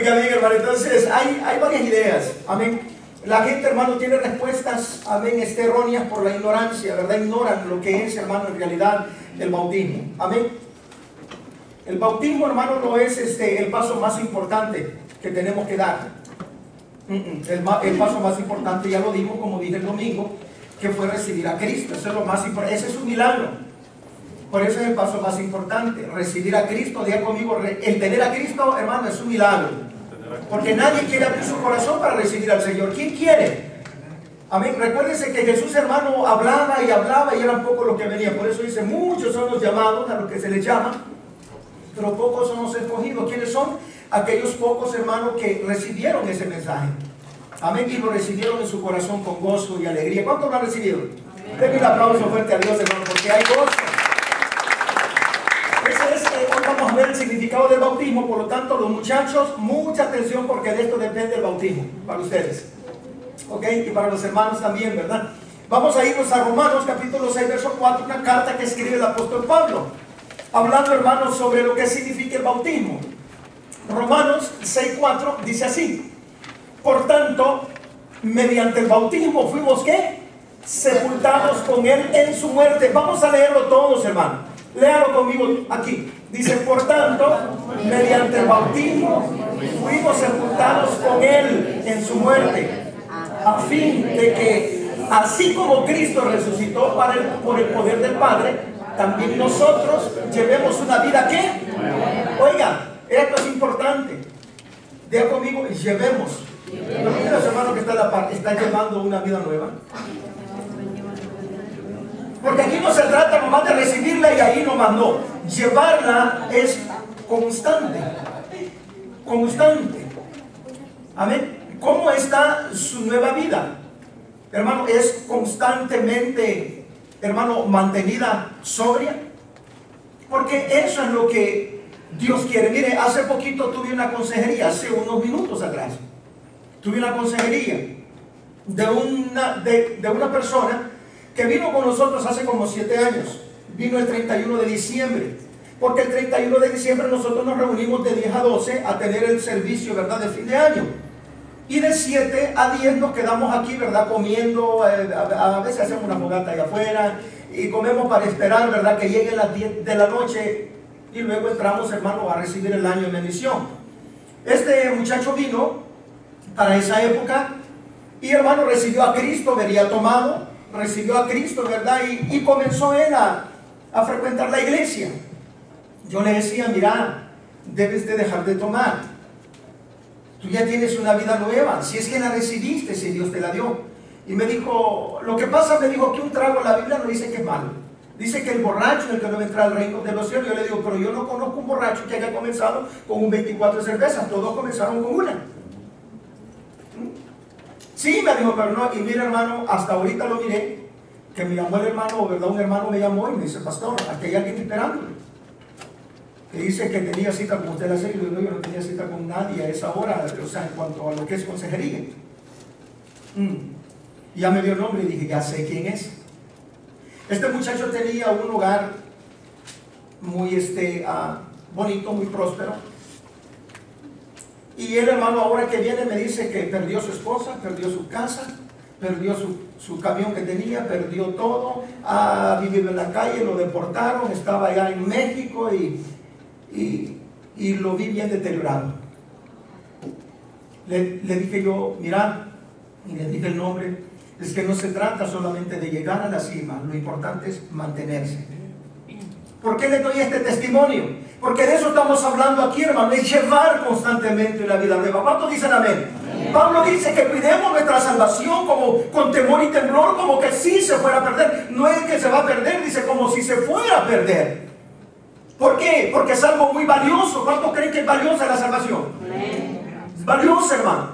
Oiga bien, hermano, entonces hay varias ideas, amén. La gente, hermano, tiene respuestas, amén, erróneas por la ignorancia, ¿verdad? Ignoran lo que es, hermano, en realidad el bautismo, amén. El bautismo, hermano, no es el paso más importante que tenemos que dar. El paso más importante, ya lo dimos, como dije el domingo, que fue recibir a Cristo. Eso es lo más importante, ese es un milagro. Por eso es el paso más importante, recibir a Cristo. Diga conmigo, el tener a Cristo, hermano, es un milagro. Porque nadie quiere abrir su corazón para recibir al Señor. ¿Quién quiere? Amén. Recuérdense que Jesús, hermano, hablaba y eran pocos los que venían. Por eso dice, muchos son los llamados, a los que se les llama, pero pocos son los escogidos. ¿Quiénes son? Aquellos pocos, hermanos, que recibieron ese mensaje. Amén. Y lo recibieron en su corazón con gozo y alegría. ¿Cuántos lo han recibido? Denle un aplauso fuerte a Dios, hermano, porque hay gozo. Hoy vamos a ver el significado del bautismo. Por lo tanto, los muchachos, mucha atención, porque de esto depende el bautismo para ustedes, ok, y para los hermanos también, ¿verdad? Vamos a irnos a Romanos capítulo 6 verso 4, una carta que escribe el apóstol Pablo, hablando, hermanos, sobre lo que significa el bautismo. Romanos 6:4 dice así: por tanto, mediante el bautismo fuimos, ¿qué? Sepultados con él en su muerte. Vamos a leerlo todos, hermanos. Léalo conmigo aquí. Dice, por tanto, mediante el bautismo fuimos sepultados con él en su muerte, a fin de que, así como Cristo resucitó por el poder del Padre, también nosotros llevemos una vida, ¿qué? Oiga, esto es importante. Diga conmigo, llevemos. Los hermanos que están llevando una vida nueva. Porque aquí no se trata nomás de recibirla y ahí nomás, no. Llevarla es constante. Constante. Amén. ¿Cómo está su nueva vida? Hermano, ¿es constantemente, hermano, mantenida sobria? Porque eso es lo que Dios quiere. Mire, hace poquito tuve una consejería, hace unos minutos atrás. Tuve una consejería de una persona que vino con nosotros hace como 7 años. Vino el 31 de diciembre. Porque el 31 de diciembre nosotros nos reunimos de 10 a 12 a tener el servicio, ¿verdad?, de fin de año. Y de 7 a 10 nos quedamos aquí, ¿verdad?, comiendo. A veces hacemos una fogata allá afuera y comemos para esperar, ¿verdad?, que lleguen las 10 de la noche. Y luego entramos, hermano, a recibir el año de bendición. Este muchacho vino para esa época y, hermano, recibió a Cristo, vería tomado. Recibió a Cristo, ¿verdad? Y comenzó él a frecuentar la iglesia. Yo le decía, mira, debes de dejar de tomar. Tú ya tienes una vida nueva, si es que la recibiste, si Dios te la dio. Y me dijo, lo que pasa, me dijo, que un trago en la Biblia no dice que es malo. Dice que el borracho es el que no va a entrar al reino de los cielos. Yo le digo, pero yo no conozco un borracho que haya comenzado con un 24 cervezas. Todos comenzaron con una. Sí, me dijo, pero no. Y mira, hermano, hasta ahorita lo miré, que me llamó el hermano, ¿verdad? Un hermano me llamó y me dice, pastor, aquí hay alguien esperándole, que dice que tenía cita con usted a las 6. Y yo no tenía cita con nadie a esa hora, o sea, en cuanto a lo que es consejería. Y ya me dio el nombre y dije, ya sé quién es. Este muchacho tenía un hogar muy bonito, muy próspero. Y el hermano, ahora que viene, me dice que perdió su esposa, perdió su casa, perdió su camión que tenía, perdió todo, ha vivido en la calle, lo deportaron, estaba allá en México y lo vi bien deteriorado. Le dije yo, mira, y le dije el nombre, es que no se trata solamente de llegar a la cima, lo importante es mantenerse. ¿Por qué le doy este testimonio? Porque de eso estamos hablando aquí, hermano, de llevar constantemente la vida nueva. ¿Cuántos dicen amén? Amén. Pablo dice que cuidemos nuestra salvación como con temor y temblor, como que si se fuera a perder. No es que se va a perder, dice como si se fuera a perder. ¿Por qué? Porque es algo muy valioso. ¿Cuántos creen que es valiosa la salvación? Amén. Es valiosa, hermano.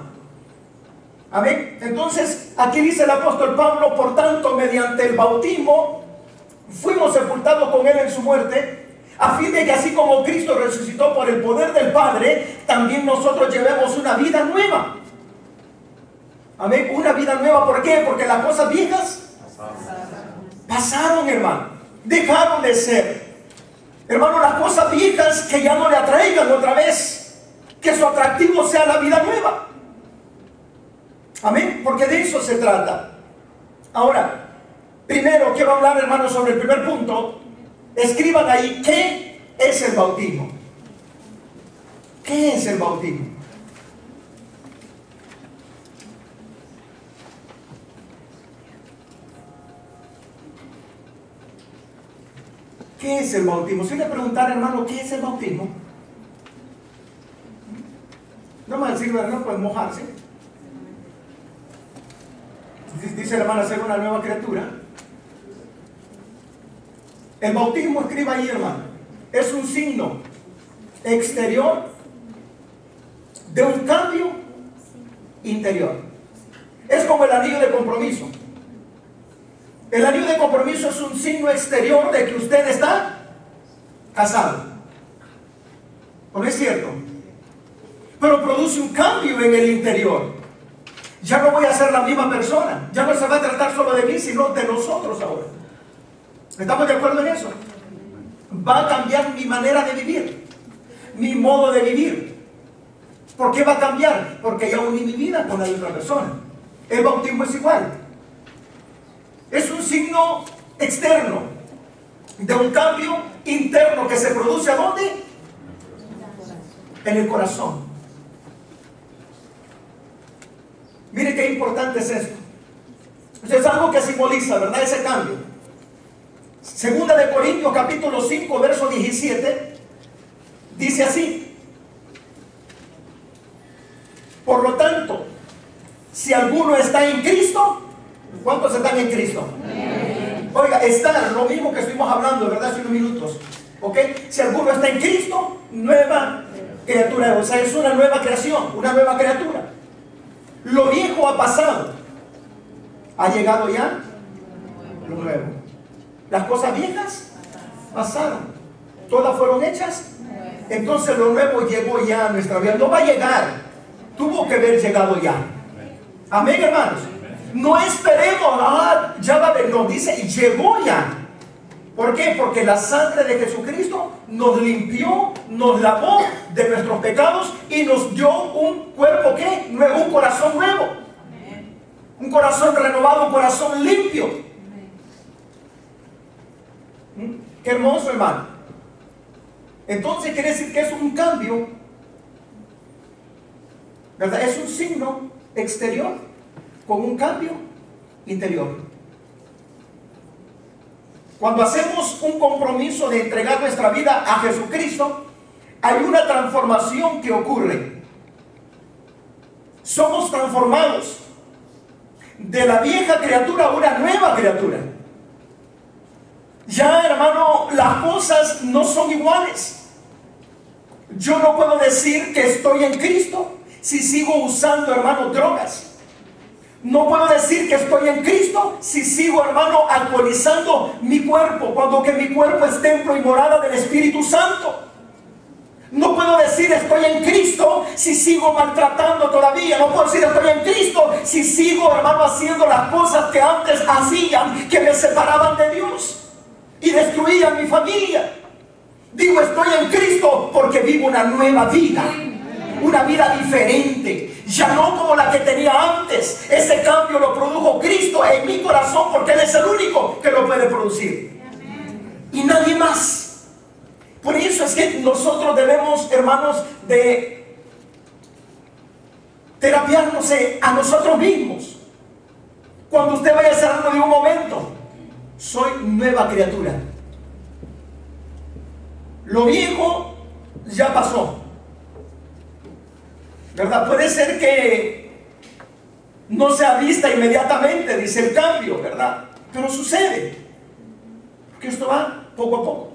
Amén. Entonces, aquí dice el apóstol Pablo, por tanto, mediante el bautismo fuimos sepultados con él en su muerte, a fin de que así como Cristo resucitó por el poder del Padre, también nosotros llevemos una vida nueva. Amén. Una vida nueva, ¿por qué? Porque las cosas viejas pasaron, hermano. Dejaron de ser. Hermano, las cosas viejas que ya no le atraigan otra vez. que su atractivo sea la vida nueva. Amén, porque de eso se trata. Ahora, primero quiero hablar, hermanos, sobre el primer punto. Escriban ahí, ¿qué es el bautismo? ¿Qué es el bautismo? ¿Qué es el bautismo? Si le preguntara, hermano, ¿qué es el bautismo? No me decir, ¿verdad? Pues mojarse. Dice la hermana, ser una nueva criatura. El bautismo, escriba ahí, hermano, es un signo exterior de un cambio interior. Es como el anillo de compromiso. El anillo de compromiso es un signo exterior de que usted está casado. ¿No es cierto? Pero produce un cambio en el interior. Ya no voy a ser la misma persona. Ya no se va a tratar solo de mí, sino de nosotros ahora. ¿Estamos de acuerdo en eso? Va a cambiar mi manera de vivir, mi modo de vivir. ¿Por qué va a cambiar? Porque ya uní mi vida con la otra persona. El bautismo es igual. Es un signo externo de un cambio interno que se produce ¿a dónde? En el corazón. Mire qué importante es esto. Es algo que simboliza, ¿verdad? Ese cambio. Segunda de Corintios capítulo 5 verso 17 dice así: por lo tanto, si alguno está en Cristo, ¿cuántos están en Cristo? Oiga, estar, lo mismo que estuvimos hablando, ¿verdad? Hace unos minutos. ¿Ok? Si alguno está en Cristo, nueva criatura. O sea, es una nueva creación, una nueva criatura. Lo viejo ha pasado. Ha llegado ya lo nuevo. Las cosas viejas pasaron. Todas fueron hechas. Entonces lo nuevo llegó ya a nuestra vida. No va a llegar. Tuvo que haber llegado ya. Amén, hermanos. No esperemos, ya va a ver. No, dice, llegó ya. ¿Por qué? Porque la sangre de Jesucristo nos limpió, nos lavó de nuestros pecados y nos dio un cuerpo, ¿qué? Nuevo, un corazón nuevo. Un corazón renovado, un corazón limpio. Qué hermoso, hermano. Entonces quiere decir que es un cambio, ¿verdad? Es un signo exterior con un cambio interior. Cuando hacemos un compromiso de entregar nuestra vida a Jesucristo, hay una transformación que ocurre. Somos transformados de la vieja criatura a una nueva criatura. Ya, hermano, las cosas no son iguales. Yo no puedo decir que estoy en Cristo si sigo usando, hermano, drogas. No puedo decir que estoy en Cristo si sigo, hermano, alcoholizando mi cuerpo, cuando que mi cuerpo es templo y morada del Espíritu Santo. No puedo decir estoy en Cristo si sigo maltratando todavía. No puedo decir estoy en Cristo si sigo, hermano, haciendo las cosas que antes hacían, que me separaban de Dios y destruían mi familia. Digo estoy en Cristo porque vivo una nueva vida. Una vida diferente, ya no como la que tenía antes. Ese cambio lo produjo Cristo en mi corazón, porque Él es el único que lo puede producir. Y nadie más. Por eso es que nosotros debemos, hermanos, de terapiarnos a nosotros mismos. Cuando usted vaya cerrando de un momento, soy nueva criatura. Lo viejo ya pasó, ¿verdad? Puede ser que no se avista inmediatamente, dice el cambio, ¿verdad? Pero sucede, porque esto va poco a poco.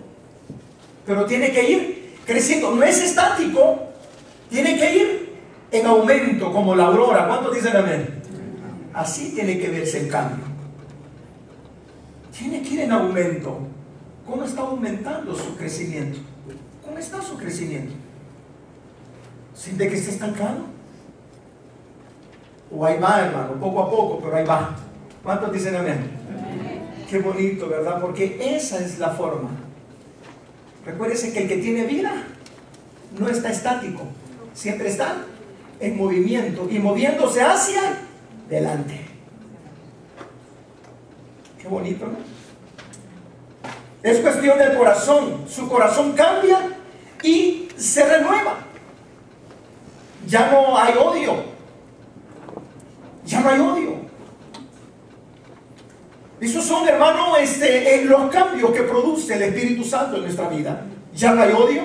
Pero tiene que ir creciendo, no es estático, tiene que ir en aumento, como la aurora. ¿Cuántos dicen amén? Así tiene que verse el cambio. Tiene que ir en aumento. ¿Cómo está aumentando su crecimiento? ¿Cómo está su crecimiento? ¿Siente que está estancado? O ahí va, hermano, poco a poco, pero ahí va. ¿Cuántos dicen amén? Qué bonito, ¿verdad? Porque esa es la forma. Recuérdese que el que tiene vida no está estático. siempre está en movimiento y moviéndose hacia delante. Qué bonito, ¿no? Es cuestión del corazón. Su corazón cambia y se renueva. Ya no hay odio. Ya no hay odio. Esos son, hermano, los cambios que produce el Espíritu Santo en nuestra vida. Ya no hay odio.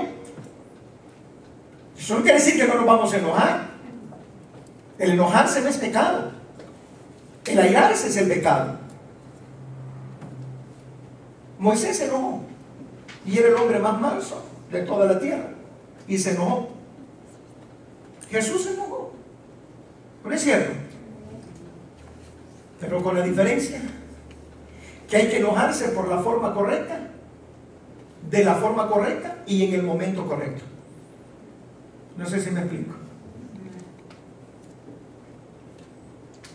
Eso no quiere decir que no nos vamos a enojar. El enojarse no es pecado. El airarse es el pecado. Moisés se enojó y era el hombre más manso de toda la tierra y se enojó. Jesús se enojó. ¿No es cierto? Pero con la diferencia que hay que enojarse por la forma correcta, de la forma correcta y en el momento correcto. No sé si me explico.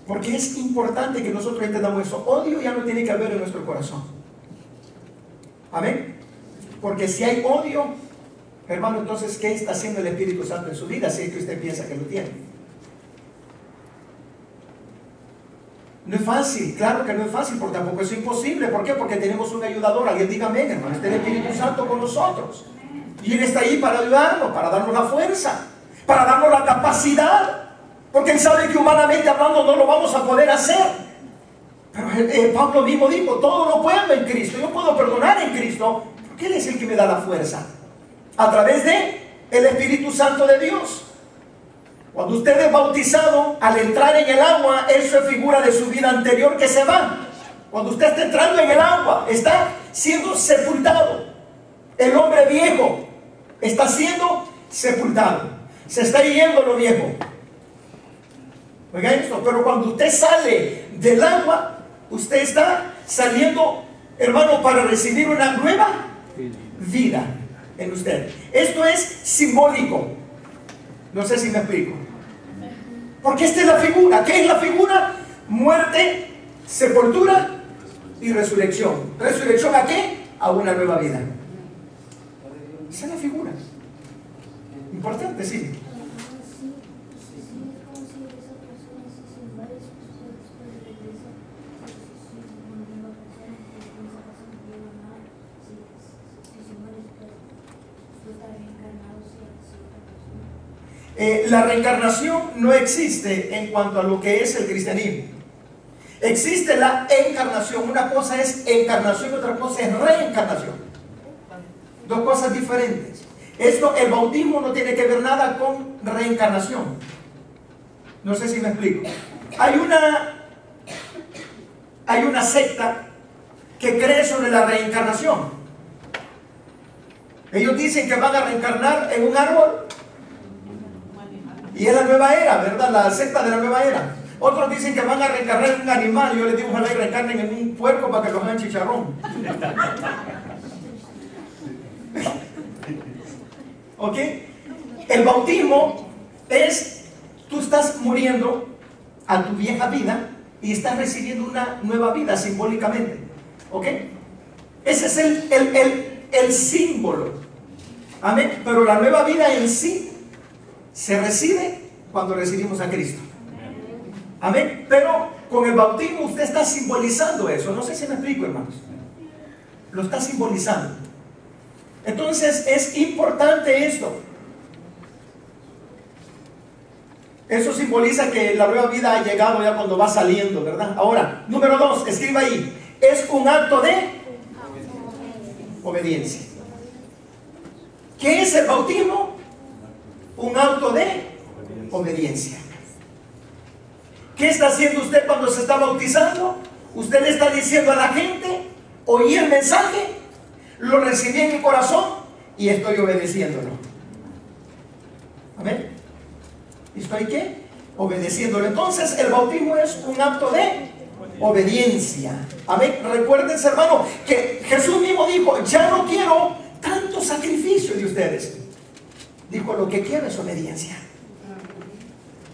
Porque es importante que nosotros entendamos eso. Odio ya no tiene que haber en nuestro corazón. Amén. Porque si hay odio, hermano, entonces ¿qué está haciendo el Espíritu Santo en su vida? Si es que usted piensa que lo tiene. No es fácil, claro que no es fácil, porque tampoco es imposible. ¿Por qué? Porque tenemos un ayudador. Alguien diga amén, hermano. Está el Espíritu Santo con nosotros. Y Él está ahí para ayudarnos, para darnos la fuerza, para darnos la capacidad. Porque Él sabe que humanamente hablando no lo vamos a poder hacer. Pero Pablo mismo dijo, todo lo puedo en Cristo. Yo puedo perdonar en Cristo, porque Él es el que me da la fuerza. A través de el Espíritu Santo de Dios. Cuando usted es bautizado, al entrar en el agua, eso es figura de su vida anterior que se va. Cuando usted está entrando en el agua, está siendo sepultado. El hombre viejo está siendo sepultado. Se está yendo lo viejo. Oigan esto, pero cuando usted sale del agua, usted está saliendo, hermano, para recibir una nueva vida en usted. Esto es simbólico. No sé si me explico. Porque esta es la figura. ¿Qué es la figura? Muerte, sepultura y resurrección. ¿Resurrección a qué? A una nueva vida. Esa es la figura. Importante, sí. La reencarnación no existe en cuanto a lo que es el cristianismo. Existe la encarnación. Una cosa es encarnación y otra cosa es reencarnación. Dos cosas diferentes. Esto, el bautismo no tiene que ver nada con reencarnación. No sé si me explico. Hay una secta que cree sobre la reencarnación. Ellos dicen que van a reencarnar en un árbol. Y es la nueva era, ¿verdad? La secta de la nueva era. Otros dicen que van a reencarnar en un animal. Yo les digo, ojalá y reencarnen en un puerco para que los hagan chicharrón. ¿Ok? El bautismo es, tú estás muriendo a tu vieja vida y estás recibiendo una nueva vida simbólicamente. ¿Ok? Ese es el símbolo. Amén. Pero la nueva vida en sí se recibe cuando recibimos a Cristo. Amén. Pero con el bautismo usted está simbolizando eso. No sé si me explico, hermanos. Lo está simbolizando. Entonces es importante esto. Eso simboliza que la nueva vida ha llegado ya cuando va saliendo, ¿verdad? Ahora, número 2, escriba ahí. Es un acto de obediencia. ¿Qué es el bautismo? Un acto de obediencia. ¿Qué está haciendo usted cuando se está bautizando? Usted le está diciendo a la gente, oí el mensaje, lo recibí en mi corazón y estoy obedeciéndolo. ¿Amén? ¿Estoy qué? Obedeciéndolo. Entonces el bautismo es un acto de obediencia. Amén. Recuérdense, hermano, que Jesús mismo dijo, ya no quiero tanto sacrificio de ustedes. Dijo, lo que quiero es obediencia.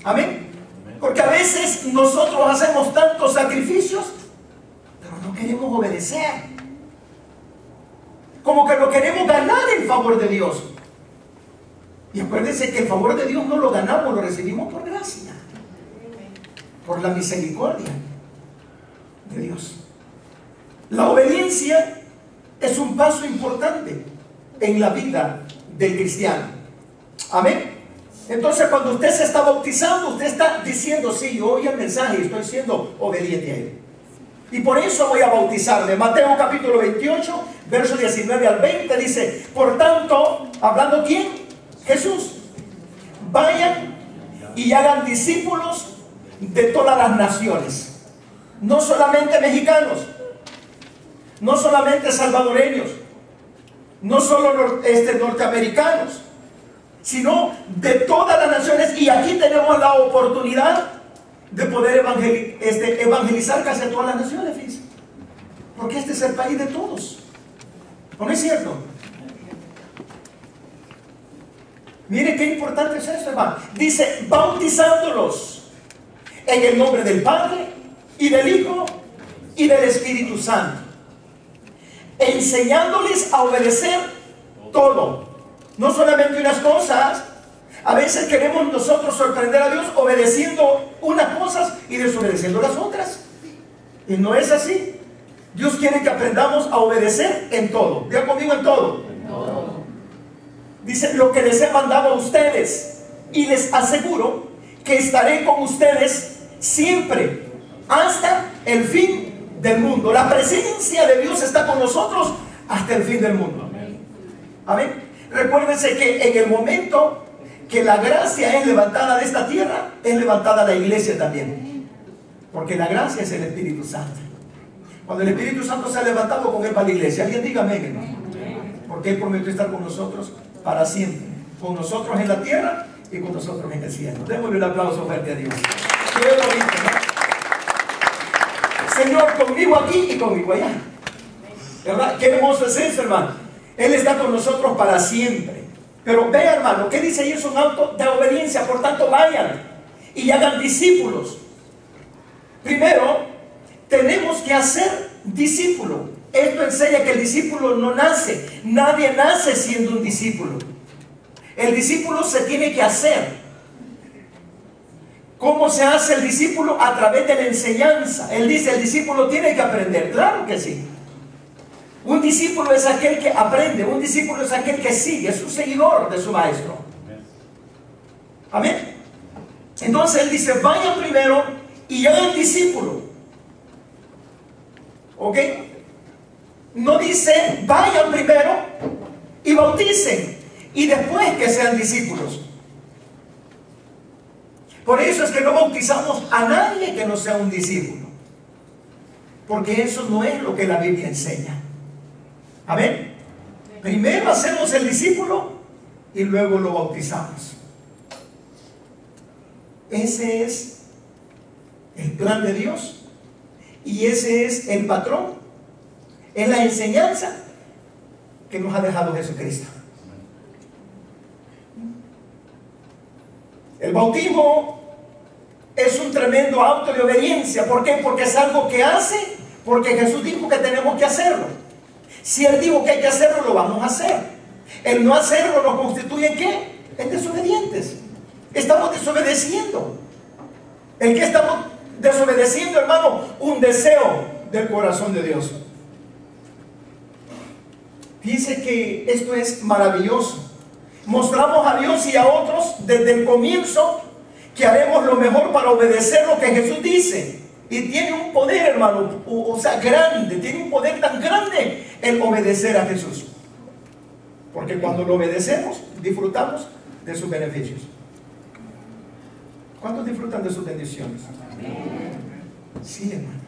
Amén. Porque a veces nosotros hacemos tantos sacrificios, pero no queremos obedecer. Como que lo queremos ganar en favor de Dios. Y acuérdense que el favor de Dios no lo ganamos, lo recibimos por gracia, por la misericordia de Dios. La obediencia es un paso importante en la vida del cristiano. Amén. Entonces, cuando usted se está bautizando, usted está diciendo: sí, yo oí el mensaje y estoy siendo obediente a él. Y por eso voy a bautizarme. Mateo capítulo 28, versos 19 al 20 dice: por tanto, hablando ¿quién? Jesús. Vayan y hagan discípulos de todas las naciones. No solamente mexicanos, no solamente salvadoreños, no solo norteamericanos, sino de todas las naciones. Y aquí tenemos la oportunidad de poder evangelizar casi a todas las naciones, fíjense. Porque este es el país de todos. ¿No es cierto? Mire qué importante es esto, hermano. Dice: bautizándolos en el nombre del Padre y del Hijo y del Espíritu Santo, enseñándoles a obedecer todo. No solamente unas cosas. A veces queremos nosotros sorprender a Dios obedeciendo unas cosas y desobedeciendo las otras. Y no es así. Dios quiere que aprendamos a obedecer en todo. Diga conmigo: en todo. Dice: lo que les he mandado a ustedes, y les aseguro que estaré con ustedes siempre, hasta el fin del mundo. La presencia de Dios está con nosotros hasta el fin del mundo. Amén. Recuérdense que en el momento que la gracia es levantada de esta tierra, es levantada la iglesia también. Porque la gracia es el Espíritu Santo. Cuando el Espíritu Santo se ha levantado, con él va la iglesia. Alguien diga amén, hermano. Porque él prometió estar con nosotros para siempre. Con nosotros en la tierra y con nosotros en el cielo. Démosle un aplauso fuerte a Dios. Qué bonito, ¿no? Señor, conmigo aquí y conmigo allá. ¿Verdad? Qué hermoso es eso, hermano. Él está con nosotros para siempre. Pero vea, hermano, ¿qué dice ahí? Es un acto de obediencia. Por tanto, vayan y hagan discípulos. Primero, tenemos que hacer discípulo. Esto enseña que el discípulo no nace. Nadie nace siendo un discípulo. El discípulo se tiene que hacer. ¿Cómo se hace el discípulo? A través de la enseñanza. Él dice: el discípulo tiene que aprender. Claro que sí. Un discípulo es aquel que aprende. Un discípulo es aquel que sigue. Es un seguidor de su maestro. Amén. Entonces él dice: vayan primero y hagan discípulo. ¿Ok? No dice: vayan primero y bauticen y después que sean discípulos. Por eso es que no bautizamos a nadie que no sea un discípulo. Porque eso no es lo que la Biblia enseña. Amén. Primero hacemos el discípulo y luego lo bautizamos. Ese es el plan de Dios y ese es el patrón, es la enseñanza que nos ha dejado Jesucristo. El bautismo es un tremendo acto de obediencia. ¿Por qué? Porque es algo que hace, porque Jesús dijo que tenemos que hacerlo. Si Él dijo que hay que hacerlo, lo vamos a hacer. El no hacerlo nos constituye ¿en qué? En desobedientes. Estamos desobedeciendo. ¿En qué estamos desobedeciendo, hermano? Un deseo del corazón de Dios. Dice que esto es maravilloso. Mostramos a Dios y a otros desde el comienzo que haremos lo mejor para obedecer lo que Jesús dice. Y tiene un poder, hermano, o sea, grande. Tiene un poder tan grande el obedecer a Jesús. Porque cuando lo obedecemos, disfrutamos de sus beneficios. ¿Cuántos disfrutan de sus bendiciones? Sí, hermano.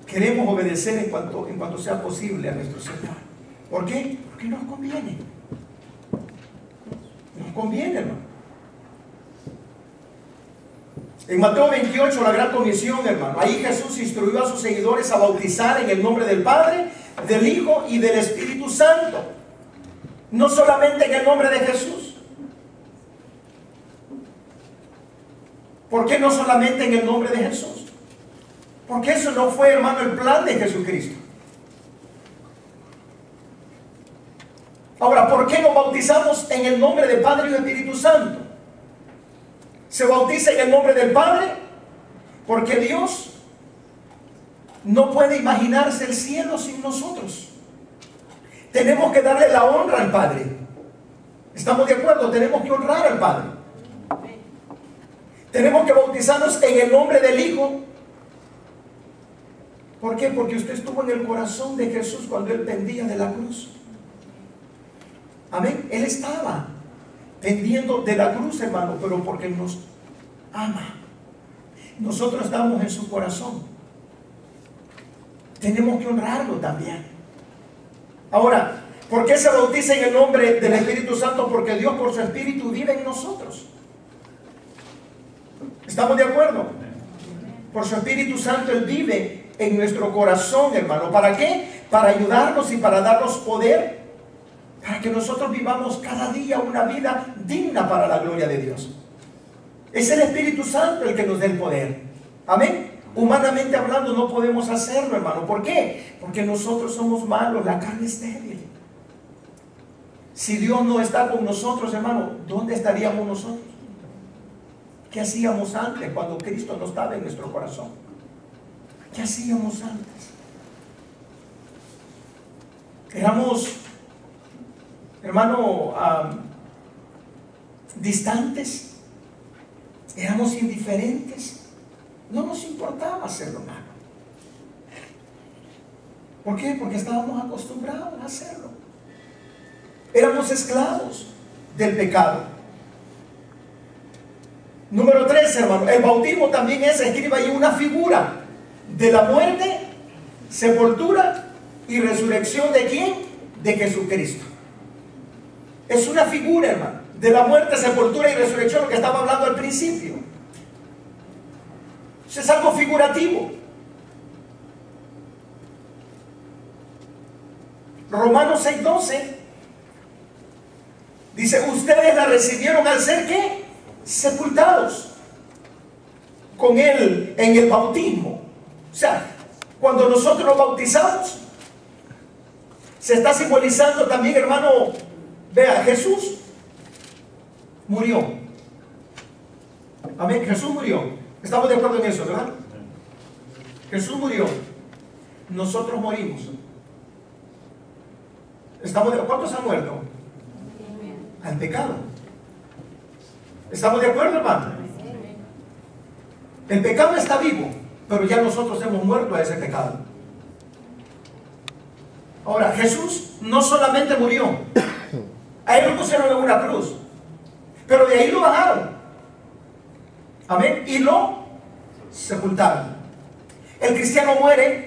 Queremos obedecer en cuanto sea posible a nuestro Señor. ¿Por qué? Porque nos conviene. Nos conviene, hermano. En Mateo 28, la gran comisión, hermano. Ahí Jesús instruyó a sus seguidores a bautizar en el nombre del Padre, del Hijo y del Espíritu Santo. No solamente en el nombre de Jesús. ¿Por qué no solamente en el nombre de Jesús? Porque eso no fue, hermano, el plan de Jesucristo. Ahora, ¿por qué nos bautizamos en el nombre del Padre y del Espíritu Santo? Se bautiza en el nombre del Padre porque Dios no puede imaginarse el cielo sin nosotros. Tenemos que darle la honra al Padre. ¿Estamos de acuerdo? Tenemos que honrar al Padre. Tenemos que bautizarnos en el nombre del Hijo. ¿Por qué? Porque usted estuvo en el corazón de Jesús cuando Él pendía de la cruz. Amén. Él estaba pendiendo de la cruz, hermano, pero porque nos ama. Nosotros estamos en su corazón. Tenemos que honrarlo también. Ahora, ¿por qué se bautiza en el nombre del Espíritu Santo? Porque Dios por su Espíritu vive en nosotros. ¿Estamos de acuerdo? Por su Espíritu Santo Él vive en nuestro corazón, hermano. ¿Para qué? Para ayudarnos y para darnos poder, para que nosotros vivamos cada día una vida digna para la gloria de Dios. Es el Espíritu Santo el que nos da el poder. Amén. Humanamente hablando no podemos hacerlo, hermano. ¿Por qué? Porque nosotros somos malos, la carne es débil. Si Dios no está con nosotros, hermano, ¿dónde estaríamos nosotros? ¿Qué hacíamos antes cuando Cristo no estaba en nuestro corazón? ¿Qué hacíamos antes? Éramos, hermano, distantes. Éramos indiferentes. No nos importaba hacer lo malo. ¿Por qué? Porque estábamos acostumbrados a hacerlo. Éramos esclavos del pecado. Número 3, hermano. El bautismo también es, escriba ahí, una figura de la muerte, sepultura y resurrección ¿de quién? De Jesucristo. Es una figura, hermano, de la muerte, sepultura y resurrección, lo que estaba hablando al principio. Eso es algo figurativo. Romanos 6:12 dice, ustedes la recibieron al ser ¿qué? Sepultados con Él en el bautismo. O sea, cuando nosotros nos bautizamos, se está simbolizando también, hermano, vea, Jesús murió. Amén, Jesús murió. Estamos de acuerdo en eso, ¿verdad? Jesús murió. Nosotros morimos. ¿Estamos de acuerdo? ¿Cuántos han muerto? Al pecado. ¿Estamos de acuerdo, hermano? El pecado está vivo, pero ya nosotros hemos muerto a ese pecado. Ahora, Jesús no solamente murió, a Él lo pusieron en una cruz, pero de ahí lo bajaron. Amén. Y lo sepultaron. El cristiano muere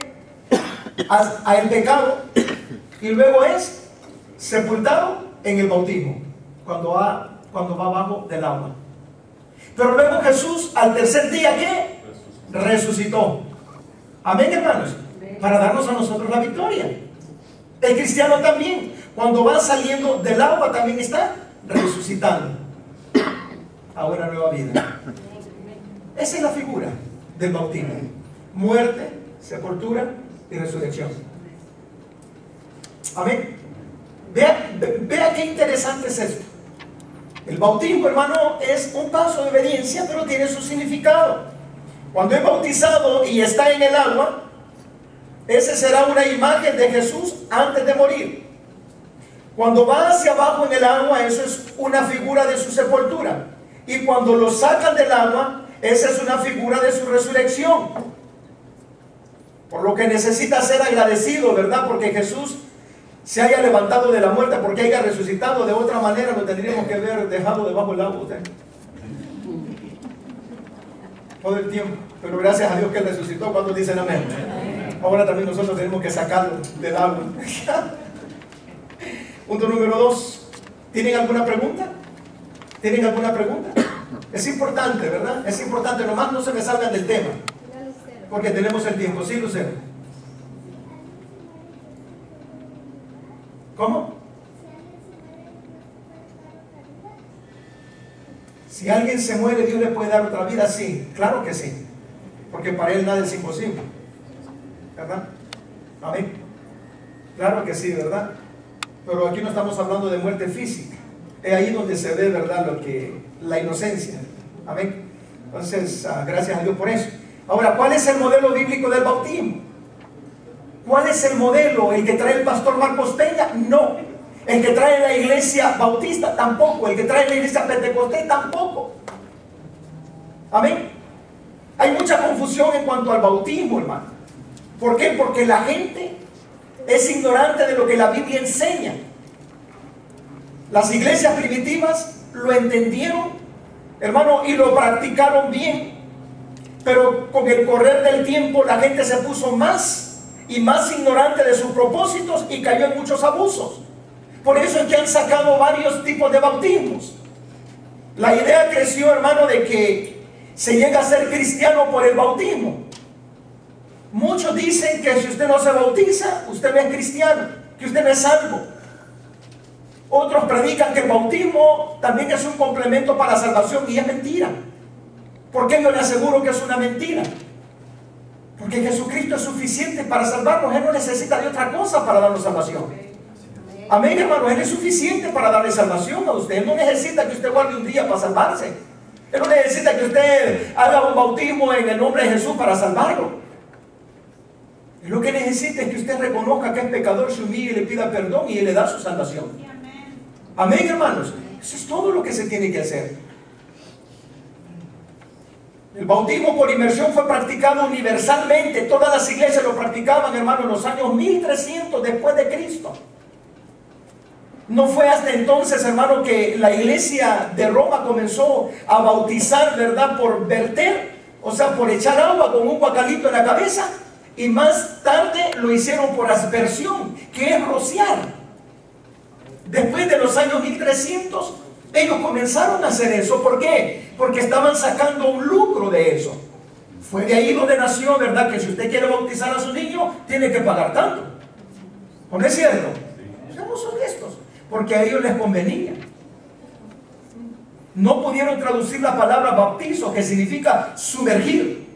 a el pecado y luego es sepultado en el bautismo, cuando va abajo del agua. Pero luego Jesús al tercer día ¿qué? Resucitó. Amén, hermanos. Para darnos a nosotros la victoria. El cristiano también, cuando va saliendo del agua, también está resucitando a una nueva vida. Esa es la figura del bautismo. Muerte, sepultura y resurrección. Amén. Vea qué interesante es esto. El bautismo, hermano, es un paso de obediencia, pero tiene su significado. Cuando es bautizado y está en el agua, ese será una imagen de Jesús antes de morir. Cuando va hacia abajo en el agua, eso es una figura de su sepultura. Y cuando lo sacan del agua, esa es una figura de su resurrección. Por lo que necesita ser agradecido, ¿verdad? Porque Jesús se haya levantado de la muerte, porque haya resucitado. De otra manera lo tendríamos que haber dejado debajo del agua usted todo el tiempo. Pero gracias a Dios que Él resucitó. ¿Cuántos dicen amén? Ahora también nosotros tenemos que sacarlo del agua. Punto número 2. ¿Tienen alguna pregunta? ¿Tienen alguna pregunta? Es importante, ¿verdad? Es importante, nomás no se me salgan del tema, porque tenemos el tiempo. ¿Sí, Lucero? ¿Cómo? Si alguien se muere, Dios le puede dar otra vida. Sí, claro que sí, porque para Él nada es imposible, ¿verdad? Amén. Claro que sí, ¿verdad? Pero aquí no estamos hablando de muerte física. Es ahí donde se ve, ¿verdad?, la inocencia. Amén. Entonces, gracias a Dios por eso. Ahora, ¿cuál es el modelo bíblico del bautismo? ¿Cuál es el modelo? ¿El que trae el pastor Marcos Peña? No. ¿El que trae la iglesia bautista? Tampoco. ¿El que trae la iglesia pentecostés? Tampoco. Amén. Hay mucha confusión en cuanto al bautismo, hermano. ¿Por qué? Porque la gente es ignorante de lo que la Biblia enseña. Las iglesias primitivas lo entendieron, hermano, y lo practicaron bien. Pero con el correr del tiempo la gente se puso más y más ignorante de sus propósitos y cayó en muchos abusos. Por eso es que han sacado varios tipos de bautismos. La idea creció, hermano, de que se llega a ser cristiano por el bautismo. Muchos dicen que si usted no se bautiza, usted no es cristiano, que usted no es salvo. Otros predican que el bautismo también es un complemento para la salvación, y es mentira. ¿Por qué yo le aseguro que es una mentira? Porque Jesucristo es suficiente para salvarnos. Él no necesita de otra cosa para darnos salvación. Amén, hermano. Él es suficiente para darle salvación a usted. Él no necesita que usted guarde un día para salvarse. Él no necesita que usted haga un bautismo en el nombre de Jesús para salvarlo. Él lo que necesita es que usted reconozca que es pecador, se humille y le pida perdón, y Él le da su salvación. Amén, hermanos. Eso es todo lo que se tiene que hacer. El bautismo por inmersión fue practicado universalmente. Todas las iglesias lo practicaban, hermano, en los años 1300 después de Cristo. No fue hasta entonces, hermano, que la iglesia de Roma comenzó a bautizar, ¿verdad?, por verter, o sea, por echar agua con un guacalito en la cabeza. Y más tarde lo hicieron por aspersión, que es rociar. Después de los años 1300, ellos comenzaron a hacer eso. ¿Por qué? Porque estaban sacando un lucro de eso. Fue de ahí donde nació, ¿verdad?, que si usted quiere bautizar a su niño, tiene que pagar tanto. ¿No es cierto? Seamos honestos, porque a ellos les convenía. No pudieron traducir la palabra bautizo, que significa sumergir.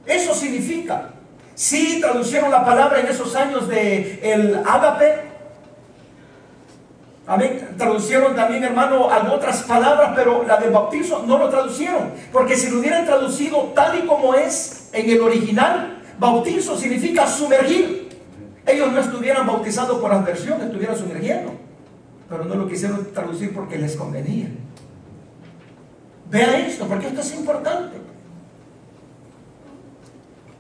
Eso significa. Sí traducieron la palabra en esos años de el ágape. Amén. Traducieron también, hermano, otras palabras, pero la del bautizo no lo traducieron. Porque si lo hubieran traducido tal y como es en el original, bautizo significa sumergir. Ellos no estuvieran bautizados por aspersión, estuvieran sumergiendo. Pero no lo quisieron traducir porque les convenía. Vea esto, porque esto es importante.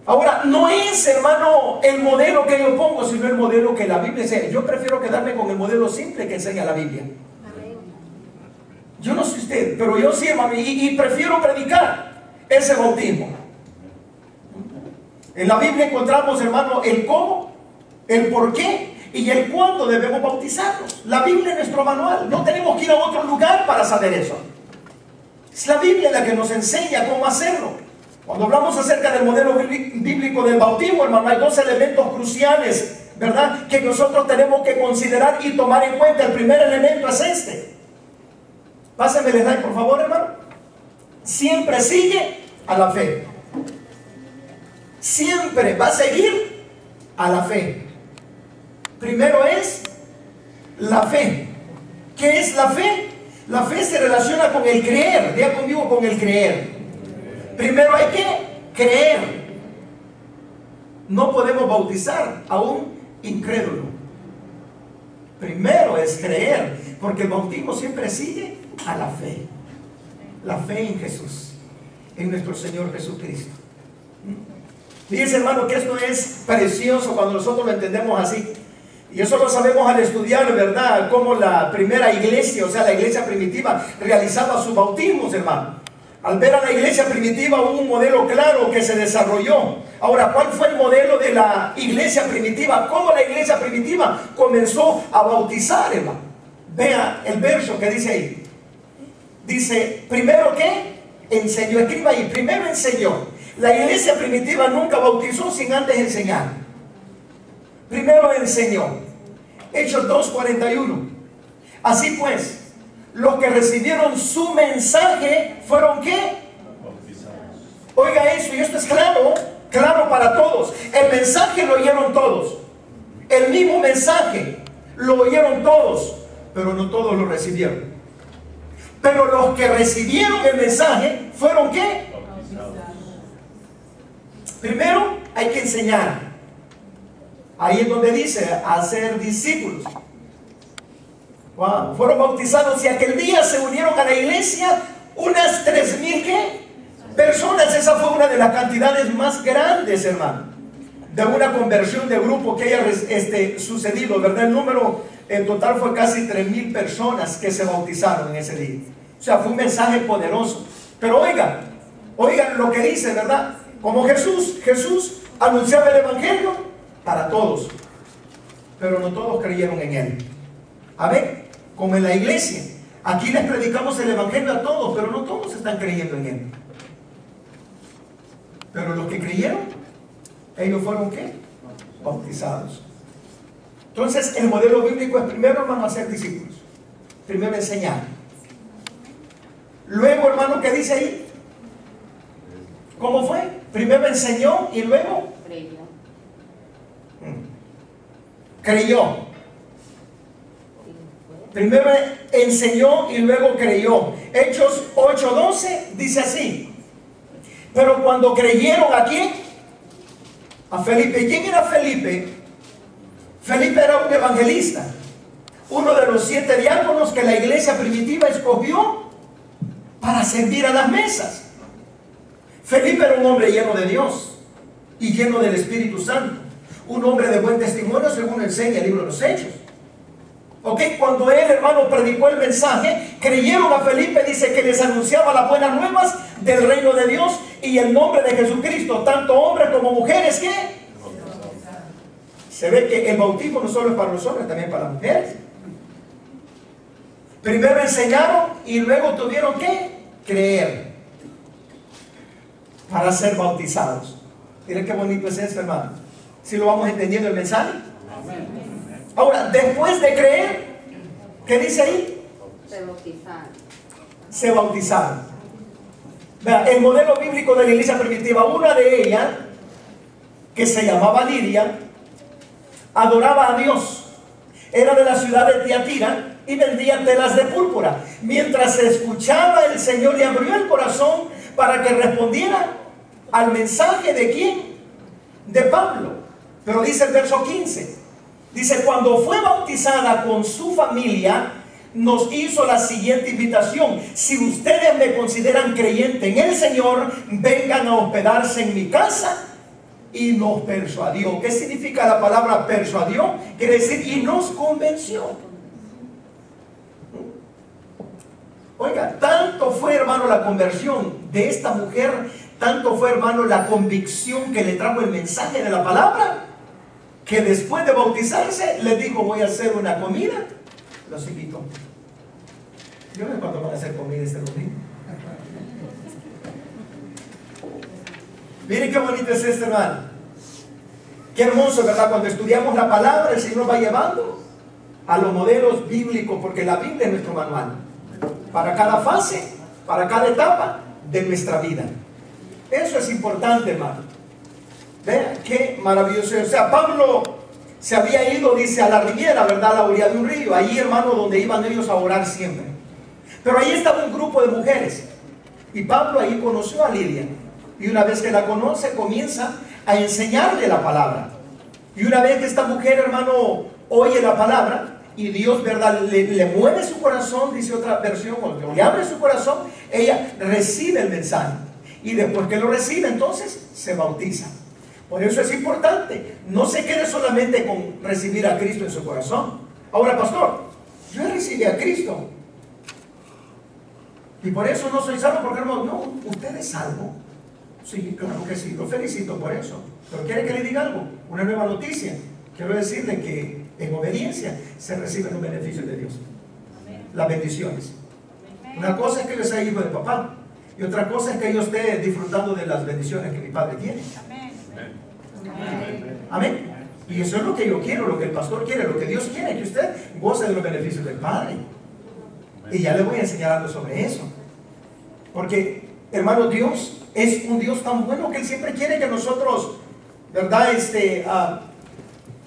Ahora, no es, hermano, el modelo que yo pongo, sino el modelo que la Biblia enseña. Yo prefiero quedarme con el modelo simple que enseña la Biblia. Yo no sé usted, pero yo sí, hermano, y prefiero predicar ese bautismo. En la Biblia encontramos, hermano, el cómo, el por qué y el cuándo debemos bautizarnos. La Biblia es nuestro manual. No tenemos que ir a otro lugar para saber eso. Es la Biblia la que nos enseña cómo hacerlo. Cuando hablamos acerca del modelo bíblico del bautismo, hermano, hay dos elementos cruciales, ¿verdad?, que nosotros tenemos que considerar y tomar en cuenta. El primer elemento es este. Pásenme el slide, por favor, hermano. Siempre sigue a la fe. Siempre va a seguir a la fe. Primero es la fe. ¿Qué es la fe? La fe se relaciona con el creer. Diga conmigo, con el creer. Primero hay que creer. No podemos bautizar a un incrédulo. Primero es creer, porque el bautismo siempre sigue a la fe. La fe en Jesús, en nuestro Señor Jesucristo. Fíjense, hermano, que esto es precioso cuando nosotros lo entendemos así. Y eso lo sabemos al estudiar, ¿verdad?, cómo la primera iglesia, o sea, la iglesia primitiva, realizaba sus bautismos, hermano. Al ver a la iglesia primitiva hubo un modelo claro que se desarrolló. Ahora, ¿cuál fue el modelo de la iglesia primitiva? ¿Cómo la iglesia primitiva comenzó a bautizar, hermano? Vea el verso que dice ahí. Dice, primero que enseñó, escriba ahí, primero enseñó. La iglesia primitiva nunca bautizó sin antes enseñar. Primero enseñó. Hechos 2:41. Así pues, los que recibieron su mensaje fueron ¿qué? Bautizados. Oiga eso, y esto es claro, claro para todos. El mensaje lo oyeron todos. El mismo mensaje Lo oyeron todos, pero no todos lo recibieron. Pero los que recibieron el mensaje fueron ¿qué? Primero hay que enseñar. Ahí es donde dice hacer discípulos. Wow. Fueron bautizados y aquel día se unieron a la iglesia unas 3,000 ¿qué? Personas. Esa fue una de las cantidades más grandes, hermano, de una conversión de grupo que haya sucedido, ¿verdad? El número en total fue casi 3,000 personas que se bautizaron en ese día. O sea, fue un mensaje poderoso. Pero oigan lo que dice, ¿verdad? Como Jesús anunciaba el evangelio para todos, pero no todos creyeron en él. Amén. Como en la iglesia, aquí les predicamos el evangelio a todos, pero no todos están creyendo en él. Pero los que creyeron, ellos fueron ¿qué? Bautizados. Entonces el modelo bíblico es primero, hermano, hacer discípulos. Primero enseñar. Luego, hermano, ¿qué dice ahí? ¿Cómo fue? Primero enseñó y luego creyó. Primero enseñó y luego creyó. Hechos 8:12 dice así: pero cuando creyeron, ¿a quién? A Felipe. ¿Quién era Felipe? Felipe era un evangelista, uno de los 7 diáconos que la iglesia primitiva escogió para servir a las mesas. Felipe era un hombre lleno de Dios y lleno del Espíritu Santo, un hombre de buen testimonio, según enseña el libro de los Hechos. Ok, cuando él, hermano, predicó el mensaje, creyeron a Felipe. Dice que les anunciaba las buenas nuevas del reino de Dios y el nombre de Jesucristo, tanto hombres como mujeres. ¿Qué? Se ve que el bautismo no solo es para los hombres, también para las mujeres. Primero enseñaron y luego tuvieron que creer para ser bautizados. Miren qué bonito es esto, hermano. Si lo vamos entendiendo el mensaje. Ahora, después de creer, ¿qué dice ahí? Se bautizaron. Se bautizaron. Vea, el modelo bíblico de la iglesia primitiva, una de ellas, que se llamaba Lidia, adoraba a Dios. Era de la ciudad de Tiatira y vendía telas de púrpura. Mientras se escuchaba, el Señor le abrió el corazón para que respondiera al mensaje de ¿quién? De Pablo. Pero dice el verso 15. Dice, cuando fue bautizada con su familia, nos hizo la siguiente invitación: si ustedes me consideran creyente en el Señor, vengan a hospedarse en mi casa. Y nos persuadió. ¿Qué significa la palabra persuadió? Quiere decir, y nos convenció. Oiga, tanto fue, hermano, la conversión de esta mujer, tanto fue, hermano, la convicción que le trajo el mensaje de la palabra, que después de bautizarse le dijo: voy a hacer una comida. Los invito. Yo no sé cuándo van a hacer comida este domingo. Miren qué bonito es esto, hermano. Qué hermoso, ¿verdad? Cuando estudiamos la palabra, el Señor nos va llevando a los modelos bíblicos, porque la Biblia es nuestro manual para cada fase, para cada etapa de nuestra vida. Eso es importante, hermano. Vean qué maravilloso. O sea, Pablo se había ido, dice, a la riviera, ¿verdad? A la orilla de un río. Allí, hermano, donde iban ellos a orar siempre. Pero ahí estaba un grupo de mujeres. Y Pablo ahí conoció a Lidia. Y una vez que la conoce, comienza a enseñarle la palabra. Y una vez que esta mujer, hermano, oye la palabra, y Dios, ¿verdad?, le mueve su corazón, dice otra versión, o le abre su corazón, ella recibe el mensaje. Y después que lo recibe, entonces se bautiza. Por eso es importante, no se quede solamente con recibir a Cristo en su corazón. Ahora, pastor, yo recibí a Cristo y por eso no soy salvo, porque no, usted es salvo. Sí, claro que sí, lo felicito por eso. Pero ¿quiere que le diga algo? Una nueva noticia. Quiero decirle que en obediencia se reciben los beneficios de Dios. Las bendiciones. Una cosa es que yo sea hijo de papá, y otra cosa es que yo esté disfrutando de las bendiciones que mi padre tiene. Amén. Y eso es lo que yo quiero, lo que el pastor quiere, lo que Dios quiere, que usted goce de los beneficios del Padre. Y ya le voy a enseñar algo sobre eso. Porque, hermano, Dios es un Dios tan bueno que Él siempre quiere que nosotros, ¿verdad?,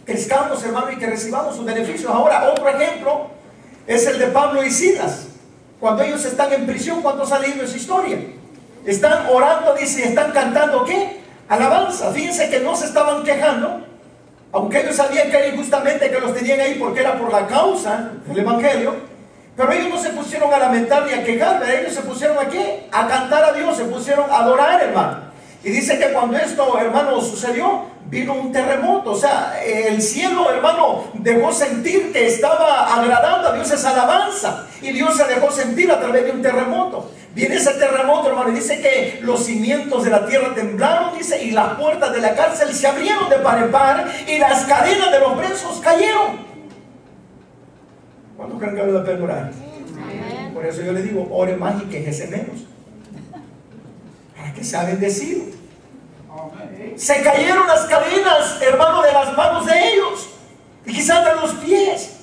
crezcamos, hermano, y que recibamos sus beneficios. Ahora, otro ejemplo es el de Pablo y Silas. Cuando ellos están en prisión, ¿cuántos han leído esa historia? Están orando, dice, están cantando, ¿qué? Alabanza. Fíjense que no se estaban quejando, aunque ellos sabían que era injustamente que los tenían ahí porque era por la causa del evangelio. Pero ellos no se pusieron a lamentar ni a quejar, ellos se pusieron a ¿qué? A cantar a Dios, se pusieron a adorar, hermano. Y dice que cuando esto, hermano, sucedió, vino un terremoto. O sea, el cielo, hermano, dejó sentir que estaba agradando a Dios esa alabanza. Y Dios se dejó sentir a través de un terremoto. Viene ese terremoto, hermano, y dice que los cimientos de la tierra temblaron, dice, y las puertas de la cárcel se abrieron de par en par, y las cadenas de los presos cayeron. ¿Cuántos creen que vale la pena orar? Por eso yo le digo, ore más y quéjese menos, para que sea bendecido. Se cayeron las cadenas, hermano, de las manos de ellos, y quizás de los pies.